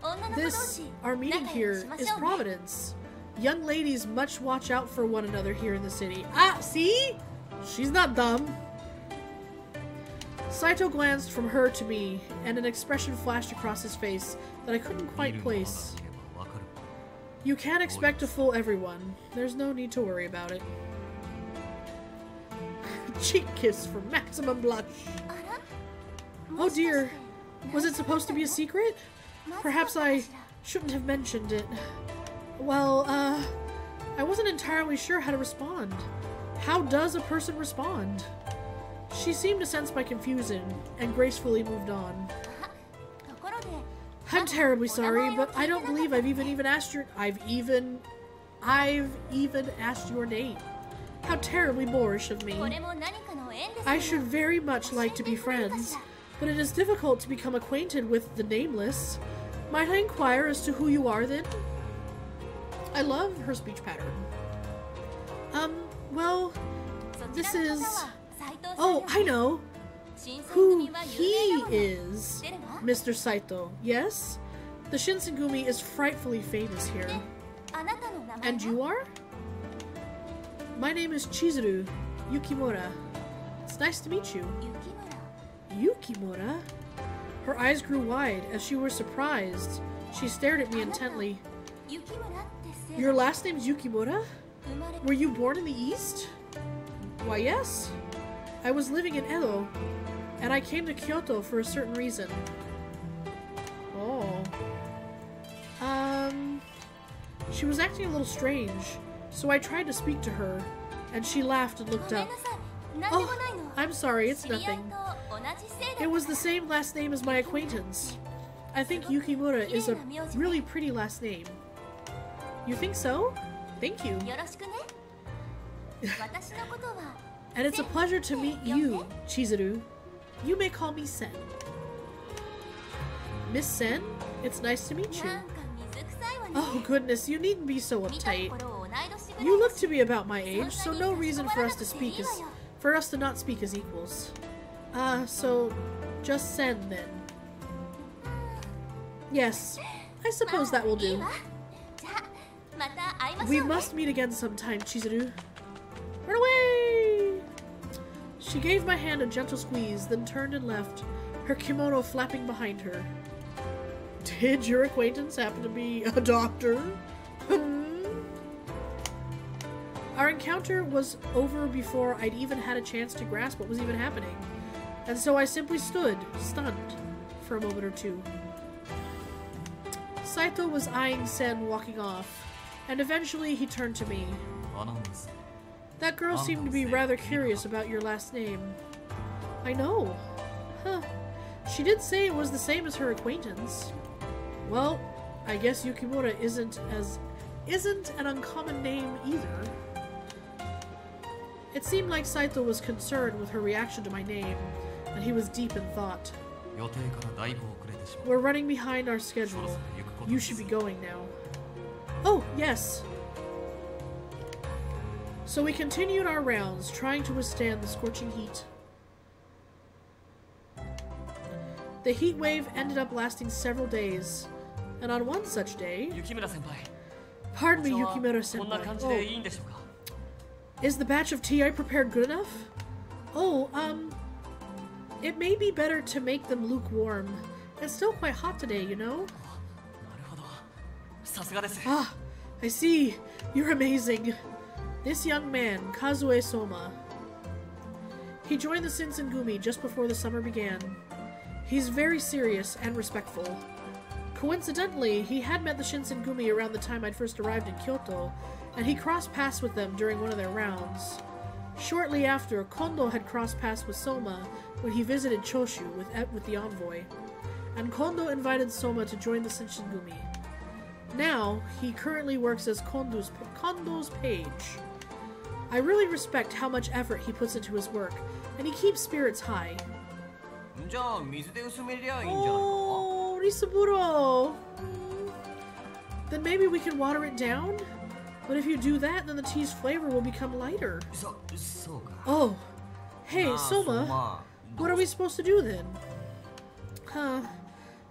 our meeting here, is Providence. Young ladies much watch out for one another here in the city. Ah, see? She's not dumb. Saito glanced from her to me, and an expression flashed across his face that I couldn't quite place. You can't expect to fool everyone. There's no need to worry about it. Cheek kiss for maximum blush. Oh dear. Was it supposed to be a secret? Perhaps I shouldn't have mentioned it. Well, I wasn't entirely sure how to respond. How does a person respond? She seemed to sense my confusion and gracefully moved on. I'm terribly sorry, but I don't believe I've even asked your asked your name. How terribly boorish of me. I should very much like to be friends, but it is difficult to become acquainted with the nameless. Might I inquire as to who you are then? I love her speech pattern. Well, this is... Oh, I know who he is. Mr. Saito, yes? The Shinsengumi is frightfully famous here. And you are? My name is Chizuru Yukimura. It's nice to meet you. Yukimura? Her eyes grew wide as she was surprised. She stared at me intently. Your last name's Yukimura? Were you born in the East? Why, yes. I was living in Edo, and I came to Kyoto for a certain reason. Oh. She was acting a little strange, so I tried to speak to her, and she laughed and looked up. Oh, I'm sorry, it's nothing. It was the same last name as my acquaintance. I think Yukimura is a really pretty last name. You think so? Thank you. And it's a pleasure to meet you, Chizuru. You may call me Sen. Miss Sen, it's nice to meet you. Oh goodness, you needn't be so uptight. You look to be about my age, so no reason for us to not speak as equals. So just Sen then. Yes, I suppose that will do. We must meet again sometime, Chizuru. Run away! She gave my hand a gentle squeeze, then turned and left, her kimono flapping behind her. Did your acquaintance happen to be a doctor? Our encounter was over before I'd even had a chance to grasp what was even happening, and so I simply stood, stunned, for a moment or two. Saito was eyeing Sen walking off, and eventually he turned to me. That girl seemed to be rather curious about your last name. I know. Huh. She did say it was the same as her acquaintance. Well, I guess Yukimura isn't an uncommon name either. It seemed like Saito was concerned with her reaction to my name, and he was deep in thought. We're running behind our schedule. You should be going now. Oh, yes. So we continued our rounds, trying to withstand the scorching heat. The heat wave ended up lasting several days, and on one such day... Pardon me, Yukimura-senpai. Oh. Is the batch of tea I prepared good enough? Oh, it may be better to make them lukewarm. It's still quite hot today, you know? Ah, I see. You're amazing. This young man, Kazue Soma. He joined the Shinsengumi just before the summer began. He's very serious and respectful. Coincidentally, he had met the Shinsengumi around the time I'd first arrived in Kyoto, and he crossed paths with them during one of their rounds. Shortly after, Kondo had crossed paths with Soma when he visited Choshu with the envoy, and Kondo invited Soma to join the Shinsengumi. Now, he currently works as Kondo's page. I really respect how much effort he puts into his work, and he keeps spirits high. Oh, Risaburo! Then maybe we can water it down? But if you do that, then the tea's flavor will become lighter. Oh. Hey, Soma. What are we supposed to do then?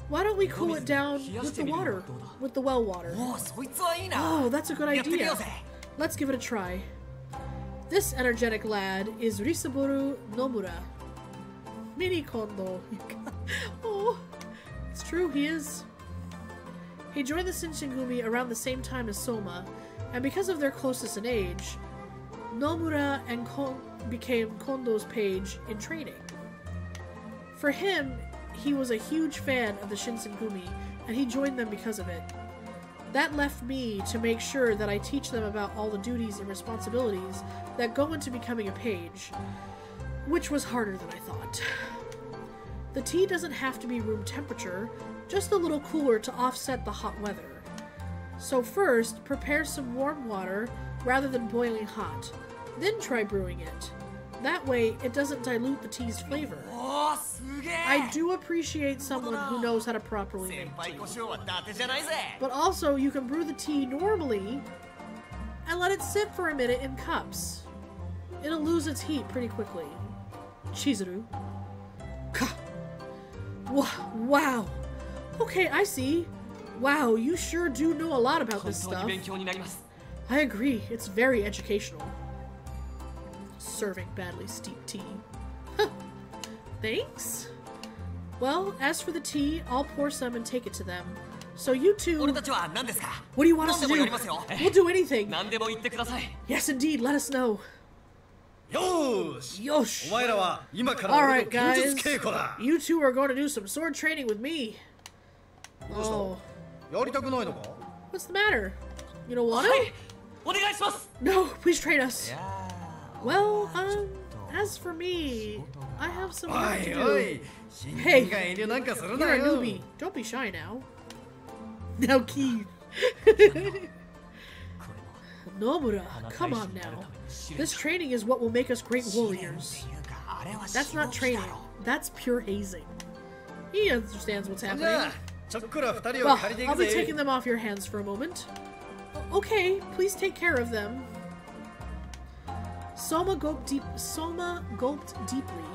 Why don't we cool it down with the water? With the well water. Oh, that's a good idea. Let's give it a try. This energetic lad is Risaburo Nomura. Mini Kondo. Oh, it's true, he is. He joined the Shinsengumi around the same time as Soma, and because of their closeness in age, Nomura and became Kondo's page in training. For him, he was a huge fan of the Shinsengumi, and he joined them because of it. That left me to make sure that I teach them about all the duties and responsibilities that go into becoming a page, which was harder than I thought. The tea doesn't have to be room temperature, just a little cooler to offset the hot weather. So first, prepare some warm water rather than boiling hot. Then try brewing it. That way, it doesn't dilute the tea's flavor. I do appreciate someone who knows how to properly make tea. But also, you can brew the tea normally and let it sit for a minute in cups. It'll lose its heat pretty quickly. Chizuru. Wow. Okay, I see. Wow, you sure do know a lot about this stuff. I agree, it's very educational. Serving badly steeped tea. Thanks. Well, as for the tea, I'll pour some and take it to them. So you two... What do you want us to do? We'll do anything. Yes, indeed, let us know. Yosh! Alright, guys. You two are going to do some sword training with me. Oh. What's the matter? You don't want to? No, please train us. Well, as for me, I have some work to do. Hey, you're a newbie. Don't be shy now. Now, Keith. Nomura, come on now. This training is what will make us great warriors. That's not training. That's pure hazing. He understands what's happening. Well, I'll be taking them off your hands for a moment. Okay, please take care of them. Soma gulped deeply,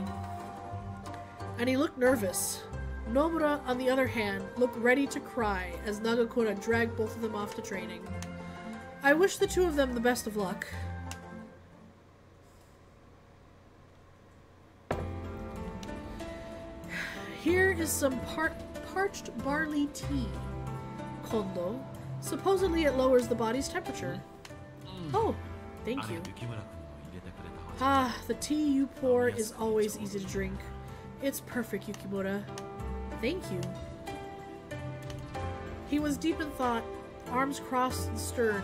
and he looked nervous. Nomura, on the other hand, looked ready to cry as Nagakura dragged both of them off to training. I wish the two of them the best of luck. Here is some parched barley tea, Kondo. Supposedly it lowers the body's temperature. Oh, thank you. Ah, the tea you pour is always easy to drink. It's perfect, Yukimura. Thank you. He was deep in thought, arms crossed and stern.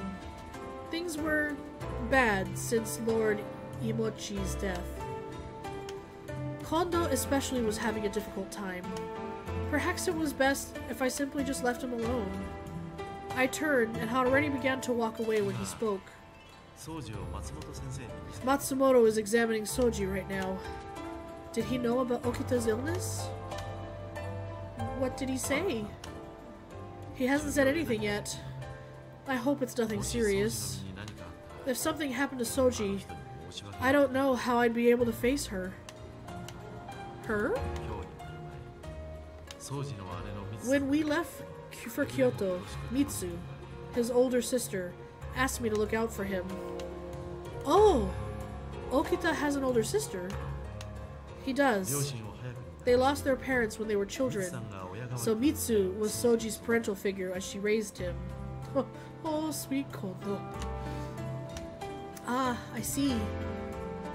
Things were bad since Lord Imochi's death. Kondo especially was having a difficult time. Perhaps it was best if I simply just left him alone. I turned and had already began to walk away when he spoke. Matsumoto is examining Soji right now. Did he know about Okita's illness? What did he say? He hasn't said anything yet. I hope it's nothing serious. If something happened to Soji, I don't know how I'd be able to face her. Her? When we left for Kyoto, Mitsu, his older sister, asked me to look out for him. Oh! Okita has an older sister? He does. They lost their parents when they were children, so Mitsu was Soji's parental figure as she raised him. Oh, sweet Kondo. Ah, I see.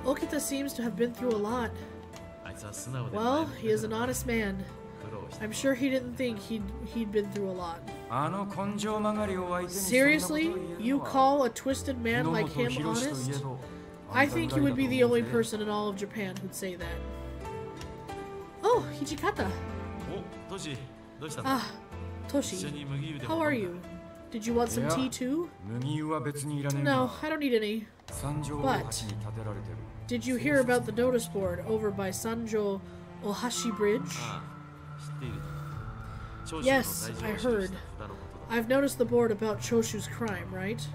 Okita seems to have been through a lot. Well, he is an honest man. I'm sure he didn't think he'd been through a lot. Seriously? You call a twisted man like him honest? I think you would be the only person in all of Japan who'd say that. Oh, Hijikata! Ah, Toshi. How are you? Did you want some tea too? No, I don't need any. But, did you hear about the notice board over by Sanjo Ohashi Bridge? Yes, I heard. I've noticed the board about Choshu's crime, right?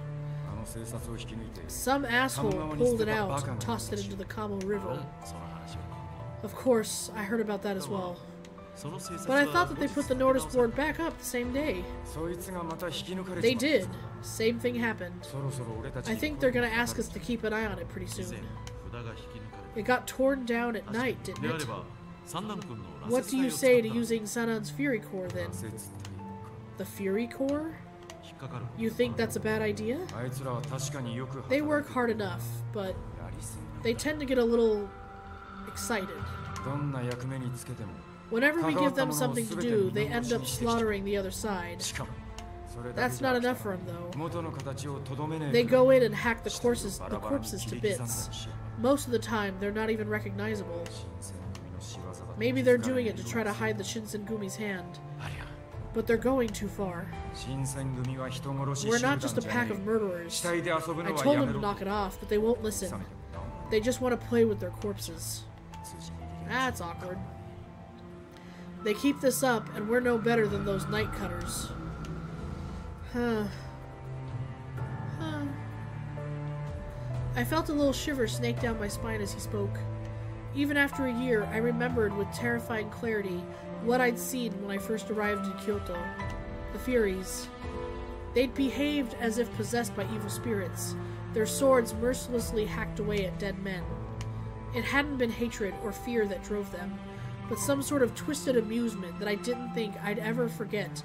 Some asshole pulled it out and tossed it into the Kamo River. Of course, I heard about that as well. But I thought that they put the notice board back up the same day. They did. Same thing happened. I think they're gonna ask us to keep an eye on it pretty soon. It got torn down at night, didn't it? What do you say to using Sanan's Fury Core then? The Fury Core? You think that's a bad idea? They work hard enough, but they tend to get a little excited. Whenever we give them something to do, they end up slaughtering the other side. That's not enough for them, though. They go in and hack the corpses to bits. Most of the time, they're not even recognizable. Maybe they're doing it to try to hide the Shinsengumi's hand. But they're going too far. We're not just a pack of murderers. I told them to knock it off, but they won't listen. They just want to play with their corpses. That's awkward. They keep this up, and we're no better than those night cutters. I felt a little shiver snake down my spine as he spoke. Even after a year, I remembered with terrifying clarity what I'd seen when I first arrived in Kyoto. The Furies. They'd behaved as if possessed by evil spirits, their swords mercilessly hacked away at dead men. It hadn't been hatred or fear that drove them, but some sort of twisted amusement that I didn't think I'd ever forget,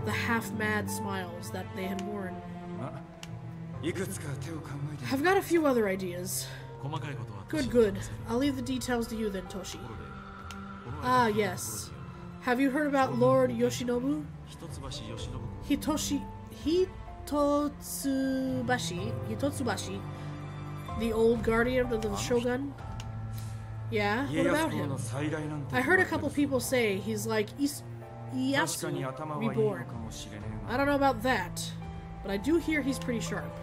the half-mad smiles that they had worn. I've got a few other ideas. Good. I'll leave the details to you then, Toshi. Ah, yes. Have you heard about Lord Yoshinobu? Hitotsubashi, the old guardian of the Shogun? Yeah, what about him? I heard a couple people say he's like Ieyasu reborn. I don't know about that, but I do hear he's pretty sharp.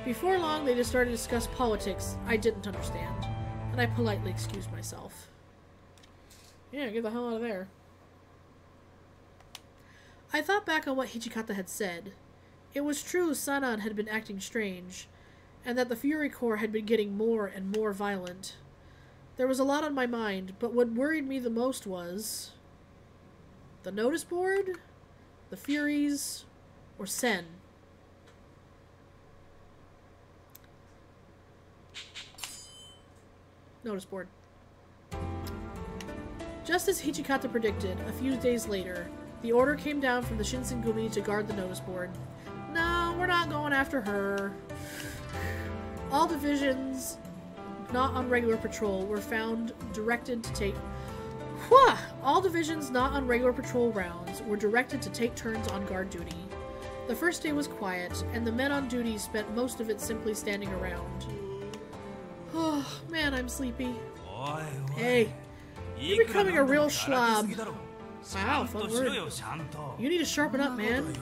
Before long, they just started to discuss politics I didn't understand, and I politely excused myself. Yeah, get the hell out of there. I thought back on what Hijikata had said. It was true Sanan had been acting strange, and that the Fury Core had been getting more and more violent. There was a lot on my mind, but what worried me the most was... the notice board? The Furies? Or Sen? Notice board. Just as Hijikata predicted, a few days later, the order came down from the Shinsengumi to guard the notice board. No, we're not going after her. All divisions not on regular patrol were directed to take... All divisions not on regular patrol rounds were directed to take turns on guard duty. The first day was quiet, and the men on duty spent most of it simply standing around. Oh, man, I'm sleepy. Hey, you're becoming a real schlob. Wow, fun word. You need to sharpen up, man.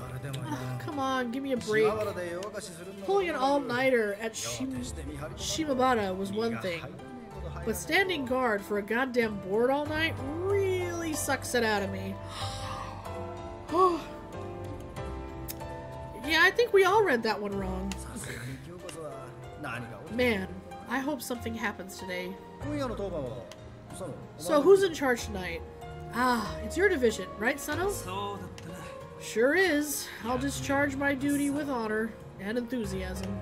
Come on, give me a break. Pulling an all-nighter at Shimabara was one thing, but standing guard for a goddamn board all night really sucks it out of me. Yeah, I think we all read that one wrong. Man, I hope something happens today. So who's in charge tonight? Ah, it's your division, right, Sano? Sure is. I'll discharge my duty with honor and enthusiasm.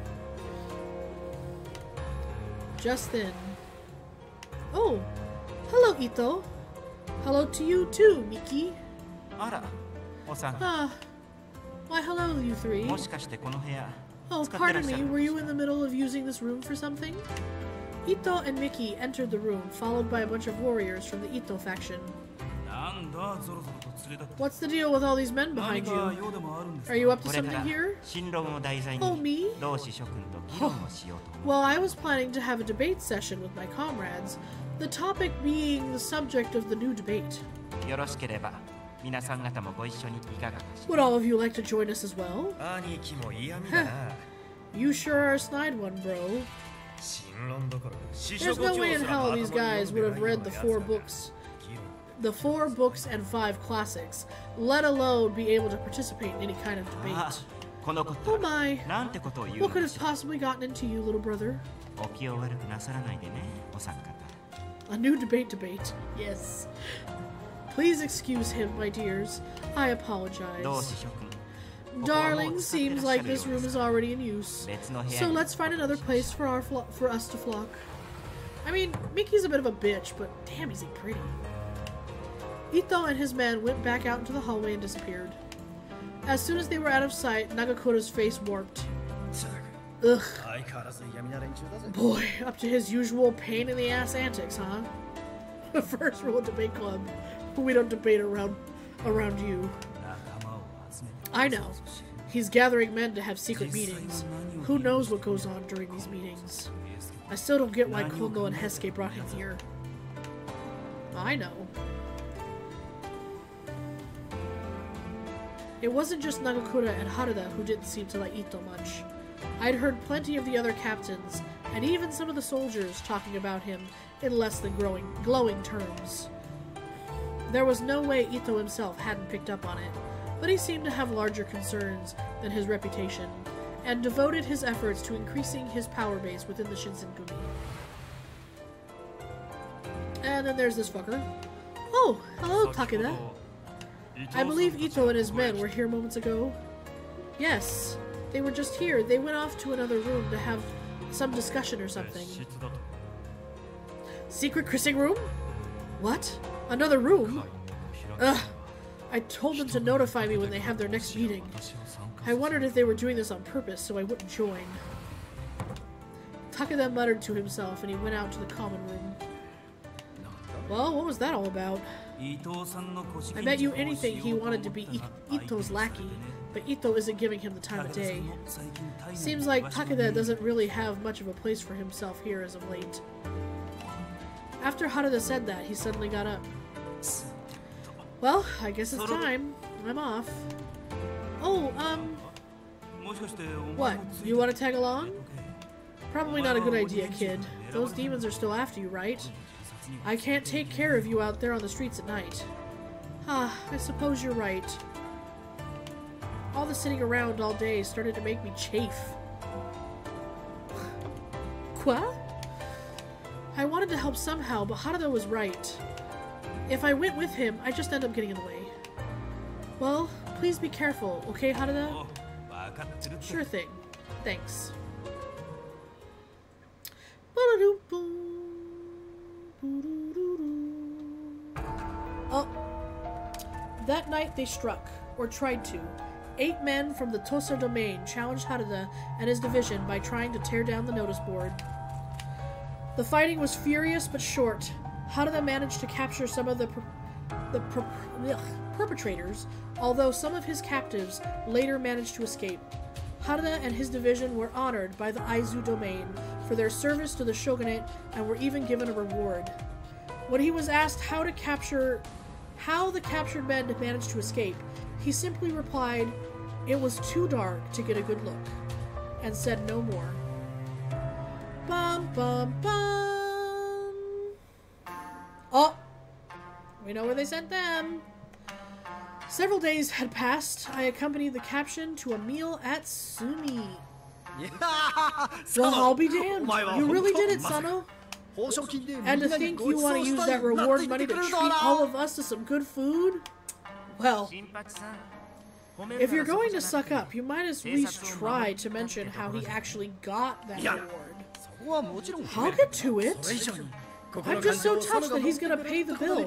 Just then. Oh, hello, Ito. Hello to you too, Miki. Ah, why hello, you three. Oh, pardon me, were you in the middle of using this room for something? Ito and Miki entered the room, followed by a bunch of warriors from the Ito faction. What's the deal with all these men behind you? Are you up to something here? Oh, me? Well, I was planning to have a debate session with my comrades, the topic being the subject of the new debate. Would all of you like to join us as well? You sure are a snide one, bro. There's no way in hell these guys would have read the four books and 5 classics, let alone be able to participate in any kind of debate. Oh my, what could have possibly gotten into you, little brother? A new debate. Yes. Please excuse him, my dears. I apologize. Darling, seems like this room is already in use. So let's find another place for us to flock. I mean, Mickey's a bit of a bitch, but damn, is he pretty. Ito and his men went back out into the hallway and disappeared. As soon as they were out of sight, Nagakura's face warped. Ugh. Boy, up to his usual pain-in-the-ass antics, huh? The first rule of Debate Club. We don't debate around you. I know. He's gathering men to have secret meetings. Who knows what goes on during these meetings? I still don't get why Kondo and Hesuke brought him here. I know. It wasn't just Nagakura and Harada who didn't seem to like Ito much. I'd heard plenty of the other captains, and even some of the soldiers talking about him in less than glowing terms. There was no way Ito himself hadn't picked up on it, but he seemed to have larger concerns than his reputation, and devoted his efforts to increasing his power base within the Shinsengumi. And then there's this fucker. Oh, hello, Takeda. I believe Ito and his men were here moments ago. Yes, they were just here. They went off to another room to have some discussion or something. Secret kissing room? What? Another room? Ugh. I told them to notify me when they have their next meeting. I wondered if they were doing this on purpose so I wouldn't join. Takeda muttered to himself and he went out to the common room. Well, what was that all about? I bet you anything he wanted to be Ito's lackey, but Ito isn't giving him the time of day. Seems like Takeda doesn't really have much of a place for himself here as of late. After Harada said that, he suddenly got up. Well, I guess it's time. I'm off. Oh, what? You want to tag along? Probably not a good idea, kid. Those demons are still after you, right? I can't take care of you out there on the streets at night. Ah, I suppose you're right. All the sitting around all day started to make me chafe. Quoi? I wanted to help somehow, but Harada was right. If I went with him, I'd just end up getting in the way. Well, please be careful, okay, Harada? Sure thing. Thanks. Oh. That night they struck, or tried to. 8 men from the Tosa domain challenged Harada and his division by trying to tear down the notice board. The fighting was furious but short. Harada managed to capture some of the perpetrators, although some of his captives later managed to escape. Harada and his division were honored by the Aizu domain for their service to the shogunate and were even given a reward. When he was asked how how the captured men managed to escape, he simply replied, "It was too dark to get a good look," and said no more. Bum bum bum. Oh, we know where they sent them. Several days had passed. I accompanied the caption to a meal at Sumi. Well, I'll be damned. You really did it, Sano. And to think you want to use that reward money to treat all of us to some good food? Well, if you're going to suck up, you might at least try to mention how he actually got that reward. I'll get to it. I'm just so touched that he's gonna pay the bill. I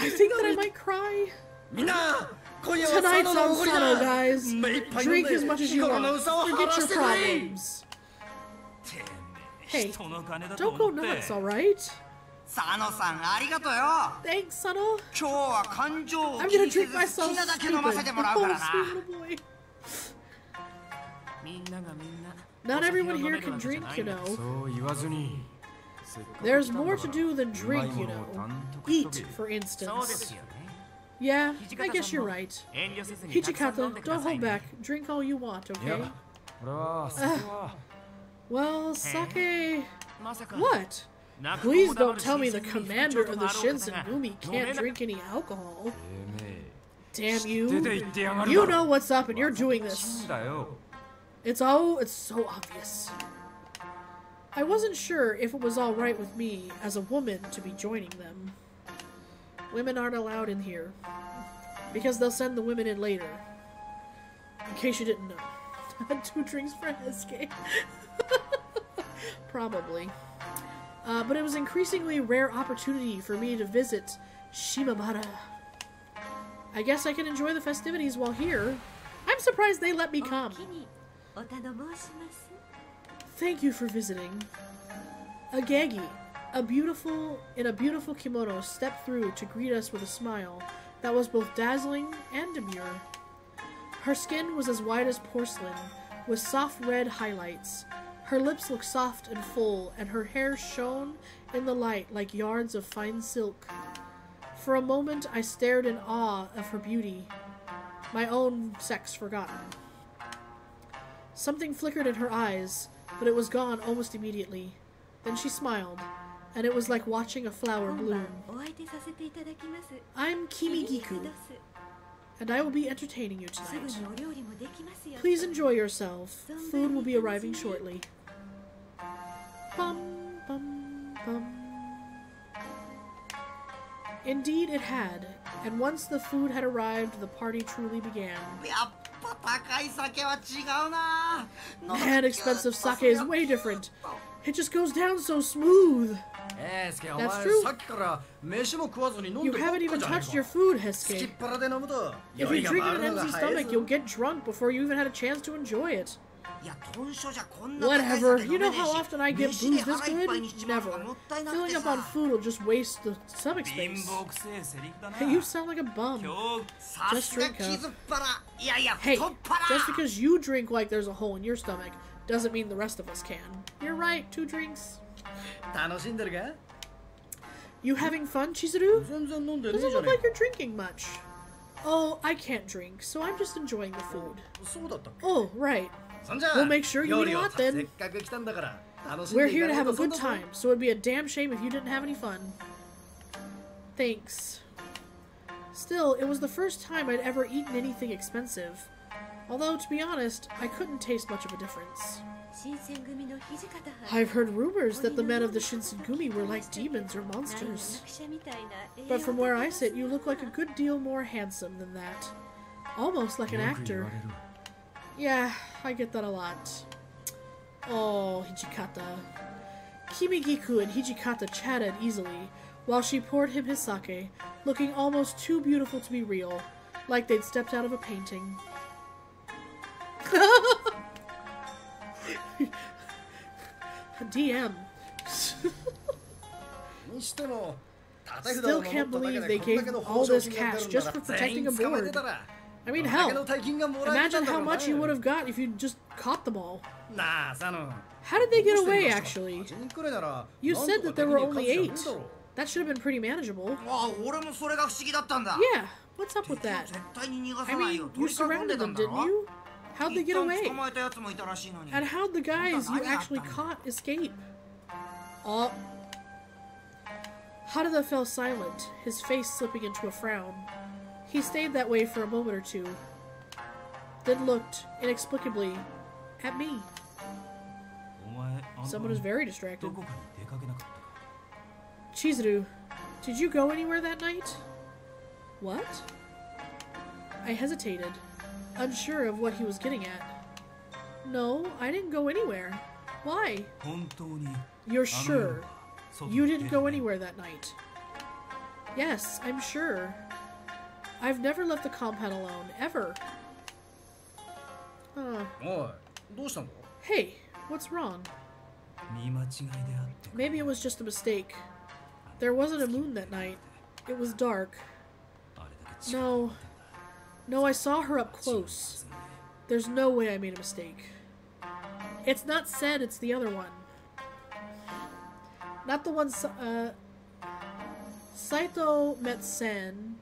think that I might cry. Tonight's on Sano, guys. Drink as much as you want. Forget your problems. Hey, don't go nuts, alright? Thanks, Sano. I'm gonna drink myself stupid. Oh, sweet little boy. Not everyone here can drink, you know. There's more to do than drink, you know. Eat, for instance. Yeah, I guess you're right. Hijikata, don't hold back. Drink all you want, okay? Well, sake... What? Please don't tell me the commander of the Shinsengumi can't drink any alcohol. Damn you. You know what's up and you're doing this. It's so obvious. I wasn't sure if it was alright with me, as a woman, to be joining them. Women aren't allowed in here. Because they'll send the women in later. In case you didn't know. 2 drinks for Hesuke. Probably. But it was an increasingly rare opportunity for me to visit Shimabara. I guess I can enjoy the festivities while here. I'm surprised they let me come. Thank you for visiting. A Gegi, in a beautiful kimono, stepped through to greet us with a smile that was both dazzling and demure. Her skin was as white as porcelain, with soft red highlights. Her lips looked soft and full, and her hair shone in the light like yards of fine silk. For a moment I stared in awe of her beauty, my own sex forgotten. Something flickered in her eyes, but it was gone almost immediately. Then she smiled, and it was like watching a flower bloom. I'm Kimigiku, and I will be entertaining you tonight. Please enjoy yourself. Food will be arriving shortly. Bum, bum, bum. Indeed it had, and once the food had arrived, the party truly began. Man, expensive sake is way different. It just goes down so smooth. That's true. You haven't even touched your food, Hesuke. If you drink in an empty stomach, you'll get drunk before you even had a chance to enjoy it. Whatever. You know how often I get booze this good? Never. Filling up on food will just waste the stomach space. Hey, you sound like a bum. Just drink up. Hey, just because you drink like there's a hole in your stomach doesn't mean the rest of us can. You're right, 2 drinks. You having fun, Chizuru? Doesn't look like you're drinking much. Oh, I can't drink, so I'm just enjoying the food. Oh, right. We'll make sure you eat a lot then. We're here to have a good time, so it'd be a damn shame if you didn't have any fun. Thanks. Still, it was the first time I'd ever eaten anything expensive. Although, to be honest, I couldn't taste much of a difference. I've heard rumors that the men of the Shinsengumi were like demons or monsters. But from where I sit, you look like a good deal more handsome than that. Almost like an actor. Yeah, I get that a lot. Oh, Hijikata. Kimigiku and Hijikata chatted easily, while she poured him his sake, looking almost too beautiful to be real, like they'd stepped out of a painting. DM. Still can't believe they gave all this cash just for protecting a board. I mean, hell, imagine how much you would have got if you just caught them all. How did they get away, actually? You said that there were only 8. That should have been pretty manageable. ああ、俺もそれが不思議だったんだ。 Yeah, what's up with 敵は that? 絶対に逃が I さないよ。 mean, you 取り囲んで surrounded たん them, だろ didn't you? How'd they 一 get 旦 away? 捕まえたやつもいたらしいのに。 And how'd the guys you 何があったん actually だ？ caught escape? Oh. Haruda fell silent, his face slipping into a frown. He stayed that way for a moment or two, then looked, inexplicably, at me. お前、Someone is very distracted. どこかに出かけなかったか。 Chizuru, did you go anywhere that night? What? I hesitated, unsure of what he was getting at. No, I didn't go anywhere. Why? 本当に You're sure? 外に You 出て didn't go anywhere that night. Yes, I'm sure. I've never left the compound alone, ever. Huh. おい、どうしたの？ Hey, what's wrong? 見間違いであってくれ。 Maybe it was just a mistake. There wasn't a moon that night. It was dark. あれだけ近く No. No, I saw her up close. There's no way I made a mistake. It's not Sen, it's the other one. Not the one, Saito met Sen,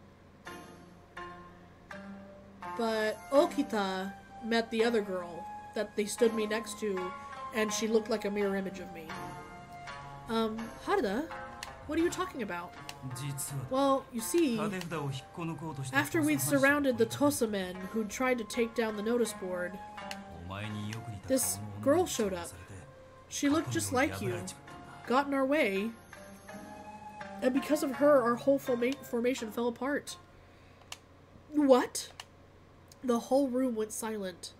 but Okita met the other girl that they stood me next to, and she looked like a mirror image of me. Haruda, what are you talking about? 実は Well, you see, 派手札を引っこ抜こうとした after we'd surrounded the Tosa men who'd tried to take down the notice board, お前によく似た this 顔の girl 女に showed 指 up. されて She looked just like you, 破られちまったんだ。 got in our way, and because of her, our whole formation fell apart. What? The whole room went silent.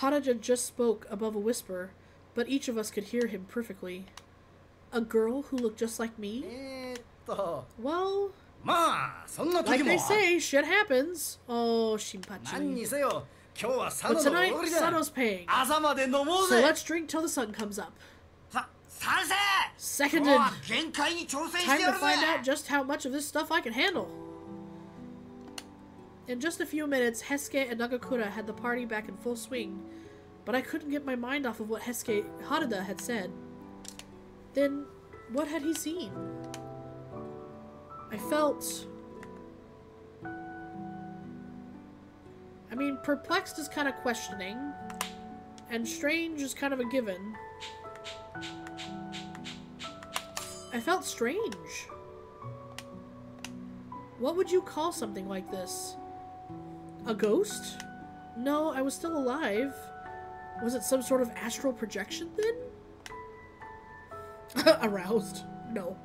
Haraja just spoke above a whisper, but each of us could hear him perfectly. A girl who looked just like me? Well, まあ、そんな like 時も they say, shit happens. Oh, 何に Shinpachi. せよ、今日は佐 But 野の tonight, おごりだ。 Sano's paying. 朝まで飲もう So ぜ。 let's drink till the sun comes up. 賛成。 Seconded. 今日は限界に挑戦し Time てや to る find ぜ。 out just how much of this stuff I can handle. In just a few minutes, Hesuke and Nagakura had the party back in full swing, but I couldn't get my mind off of what Haruda had said. Then, what had he seen? I felt... I mean, perplexed is kind of questioning, and strange is kind of a given. I felt strange. What would you call something like this? A ghost? No, I was still alive. Was it some sort of astral projection then? Aroused? No.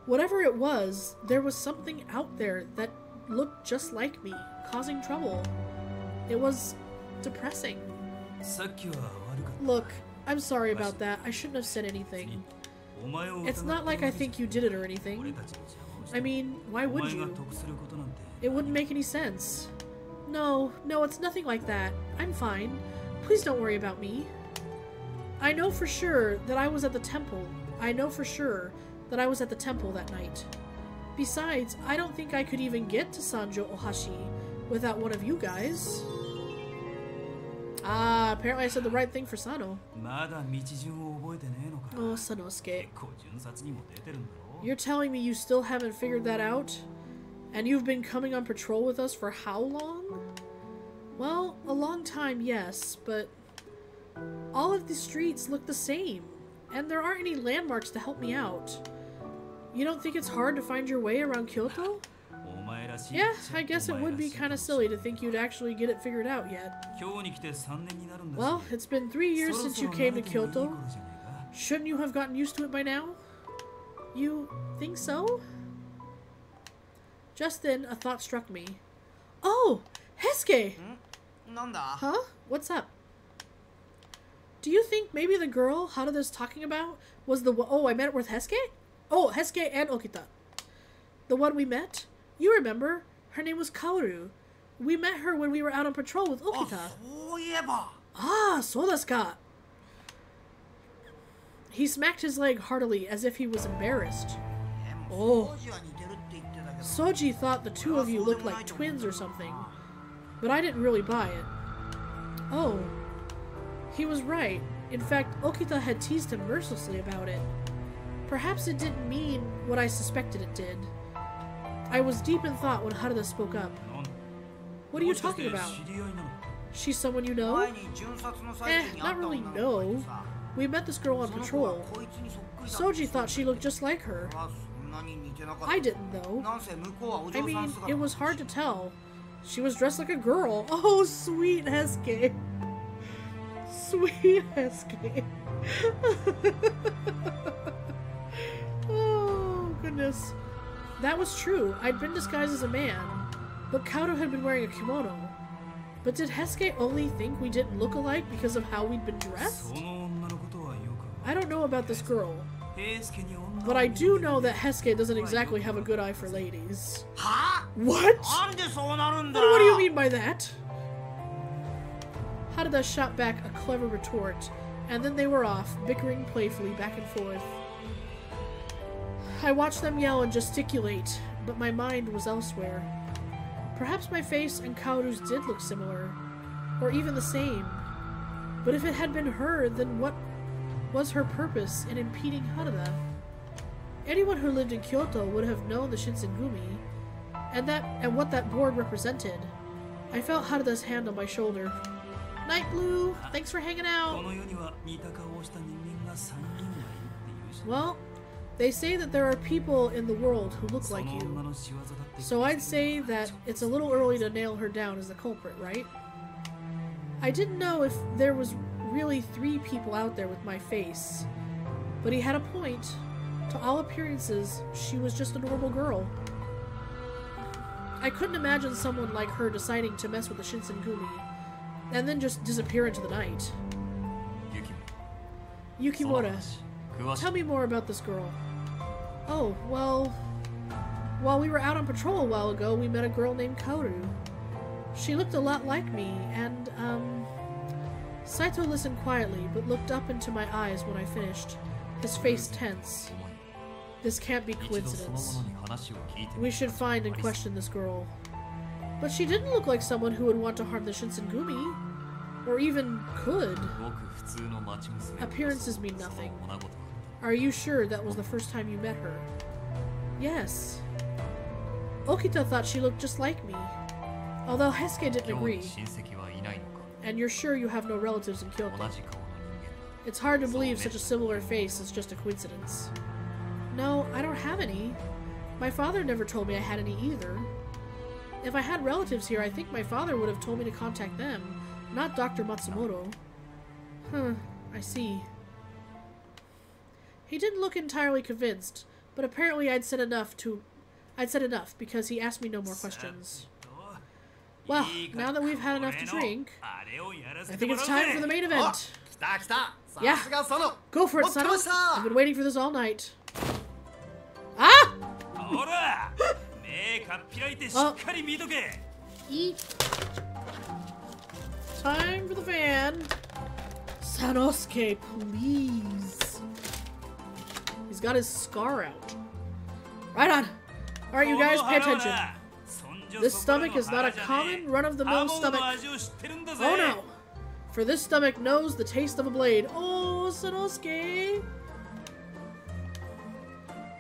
Whatever it was, there was something out there that looked just like me, causing trouble. It was depressing. さっきは悪かった。 Look, I'm sorry about that. I shouldn't have said anything. お前を It's not like I think you did it or 俺 anything. たちの邪魔をして I mean, why お would 前が you? 得することなんて It wouldn't make any sense. No, it's nothing like that. I'm fine. Please don't worry about me. I know for sure that I was at the temple. I know for sure that I was at the temple that night. Besides, I don't think I could even get to Sanjo Ohashi without one of you guys. Ah, apparently I said the right thing for Sano. まだ道順を覚えてねえのか。 Oh, Sanosuke. 結構順札にも出てるんだろ。 You're telling me you still haven't figured that out? And you've been coming on patrol with us for how long? Well, a long time, yes, but all of the streets look the same, and there aren't any landmarks to help me out. You don't think it's hard to find your way around Kyoto? お前らしい。 Yeah, I guess it would be kind of silly to think you'd actually get it figured out yet. 今日に来て3年になるんだし。 Well, it's been 3 years そろ since そ you ろ came 慣 to れてもいい Kyoto. 頃じゃねえか。 Shouldn't you have gotten used to it by now? You think so? Just then, a thought struck me. Oh! Hesuke! なんだ？ Huh? What's up? Do you think maybe the girl Haruda's talking about was the one... Oh, I met it with Hesuke? Oh, Hesuke and Okita. The one we met? You remember. Her name was Kaoru. We met her when we were out on patrol with あ、 Okita. そういえば。 Ah, so desu ka. He smacked his leg heartily as if he was embarrassed. で おう。も、掃除は似てるって言ってたけど。 Soji thought the two of you looked like twins or something, but I didn't really buy it. Oh, he was right. In fact, Okita had teased him mercilessly about it. Perhaps it didn't mean what I suspected it did. I was deep in thought when Haruda spoke up. What are you talking about? She's someone you know? Not really know. We met this girl on patrol. Soji thought she looked just like her. I didn't, though. I mean, it was hard to tell. She was dressed like a girl. Oh, sweet Hesuke. Sweet Hesuke. Oh, goodness. That was true. I'd been disguised as a man, but Kyoto had been wearing a kimono. But did Hesuke only think we didn't look alike because of how we'd been dressed? I don't know about this girl, but I do know that Hesuke doesn't exactly have a good eye for ladies. What? What do you mean by that? Haruda shot back a clever retort, and then they were off, bickering playfully back and forth. I watched them yell and gesticulate, but my mind was elsewhere. Perhaps my face and Kaoru's did look similar, or even the same. But if it had been her, then what was her purpose in impeding Haruda? Anyone who lived in Kyoto would have known the Shinsengumi, and what that board represented. I felt Haruda's hand on my shoulder. Night Blue, thanks for hanging out. Well, they say that there are people in the world who look like you. So I'd say that it's a little early to nail her down as the culprit, right? I didn't know if there was really 3 people out there with my face, but he had a point. To all appearances, she was just a normal girl. I couldn't imagine someone like her deciding to mess with the Shinsengumi, and then just disappear into the night. Yukimura, tell me more about this girl. Oh, well, while we were out on patrol a while ago, we met a girl named Kaoru. She looked a lot like me, and, Saito listened quietly, but looked up into my eyes when I finished, his face tense. This can't be coincidence. We should find and question this girl. But she didn't look like someone who would want to harm the Shinsengumi. Or even could. Appearances mean nothing. Are you sure that was the first time you met her? Yes. Okita thought she looked just like me. Although Hesuke didn't agree. And you're sure you have no relatives in Kyoto? It's hard to believe such a similar face is just a coincidence. No, I don't have any. My father never told me I had any either. If I had relatives here, I think my father would have told me to contact them, not Dr. Matsumoto. Huh, I see. He didn't look entirely convinced, but apparently I'd said enough because he asked me no more questions. Well, now that we've had enough to drink, I think it's time for the main event. Yeah, go for it, Sano. I've been waiting for this all night. Ah! Eat. Time for the fan. Sanosuke, please. He's got his scar out. Right on. Alright, you guys, pay attention. This stomach is not a common, run-of-the-mill stomach. Oh no! For this stomach knows the taste of a blade. Oh, Sanosuke!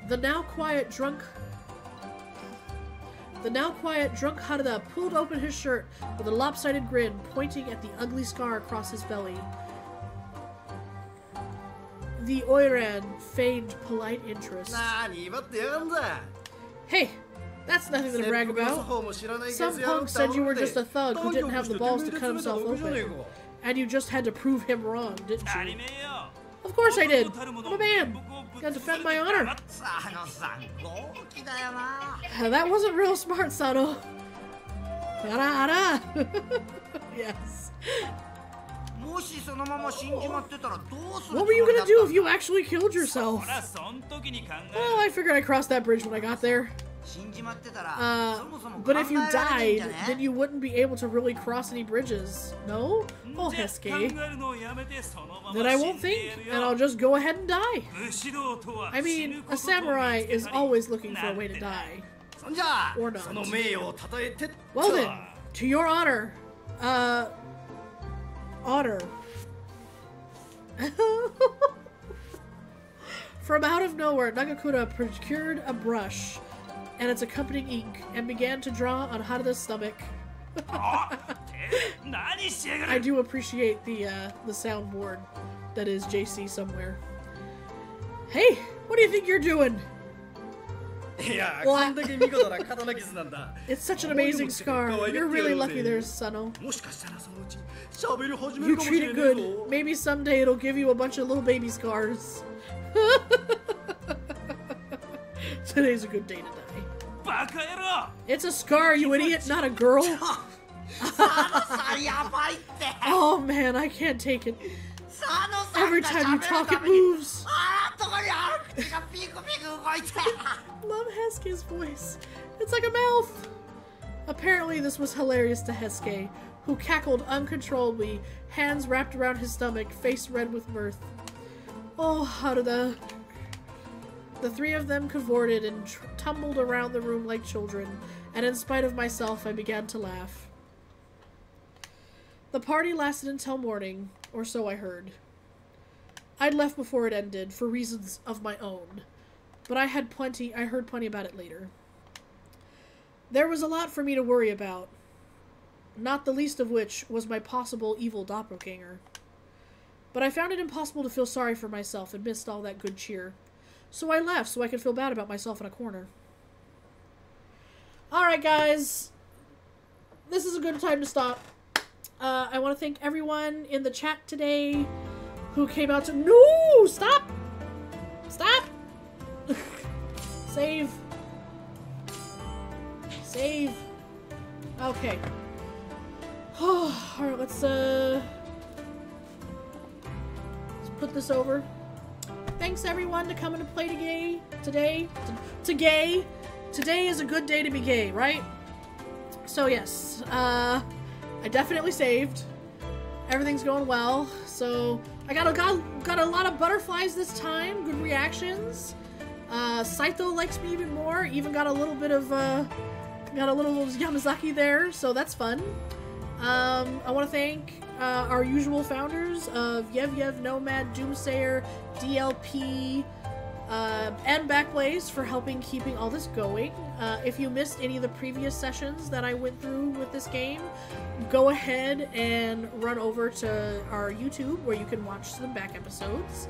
The now quiet drunk Haruda pulled open his shirt with a lopsided grin, pointing at the ugly scar across his belly. The Oiran feigned polite interest. Hey, that's nothing to brag about. Some punk said you were just a thug who didn't have the balls to cut himself open. And you just had to prove him wrong, didn't you? Of course I did. I'm a man. Gotta defend my honor. That wasn't real smart, Sano. Yes. What were you gonna do if you actually killed yourself? Well, I figured I'd cross that bridge when I got there. But if you died, then you wouldn't be able to really cross any bridges. No? Oh, Hesuke. Then I won't think, and I'll just go ahead and die. I mean, a samurai is always looking for a way to die. Or not. Well then, to your honor. Honor. From out of nowhere, Nagakura procured a brush and its accompanying ink and began to draw on Harada's stomach. I do appreciate the soundboard that is JC somewhere. Hey, what do you think you're doing? Well, it's such an amazing scar. You're really lucky there, Sano. You treat it good. Maybe someday it'll give you a bunch of little baby scars. Today's a good day to die. It's a scar, you idiot, not a girl. Oh man, I can't take it. Every time you talk, it moves. Love Hesuke's voice. It's like a mouth. Apparently this was hilarious to Hesuke, who cackled uncontrollably, hands wrapped around his stomach, face red with mirth. Oh, Harada. The three of them cavorted and tumbled around the room like children, and in spite of myself, I began to laugh. The party lasted until morning, or so I heard. I'd left before it ended, for reasons of my own, but I heard plenty about it later. There was a lot for me to worry about, not the least of which was my possible evil doppelganger. But I found it impossible to feel sorry for myself amidst all that good cheer, so I left so I could feel bad about myself in a corner. Alright guys, this is a good time to stop. I want to thank everyone in the chat today who came out to— No! Stop! Stop! Save. Save. Okay. Alright, let's put this over. Thanks everyone to coming to play today. Today is a good day to be gay, right? So yes, I definitely saved. Everything's going well. So I got a lot of butterflies this time. Good reactions. Saito likes me even more. Even got a little bit of Yamazaki there, so that's fun. I want to thank our usual founders of Yev, Nomad, Doomsayer, DLP, and BACKBLAZE for helping keeping all this going. If you missed any of the previous sessions that I went through with this game, go ahead and run over to our YouTube where you can watch some back episodes.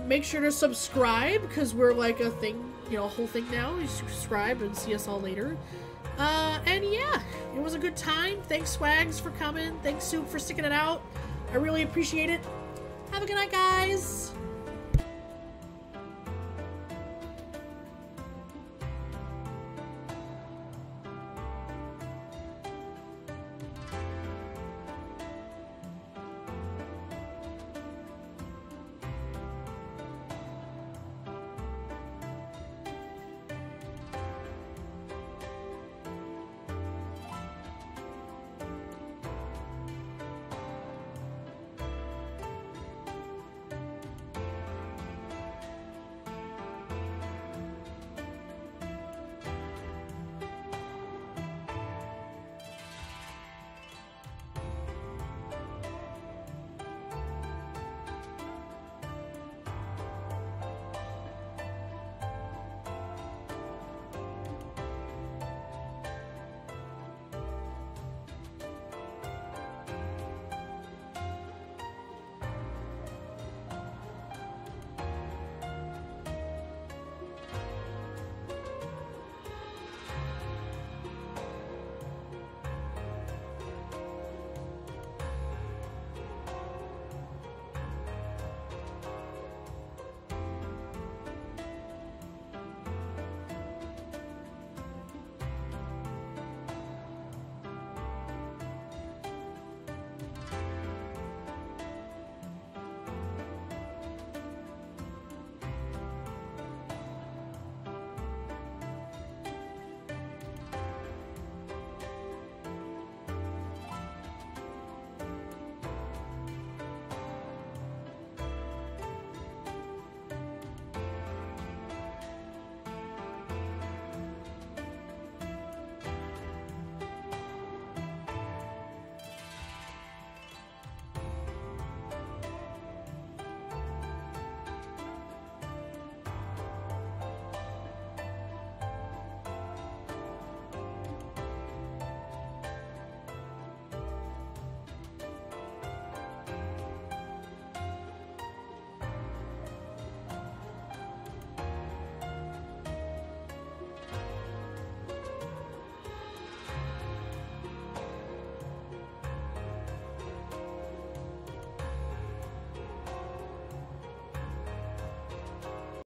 Make sure to subscribe because we're like a thing, a whole thing now. You subscribe and see us all later. And yeah, it was a good time. Thanks Swags for coming. Thanks Soup for sticking it out. I really appreciate it. Have a good night, guys.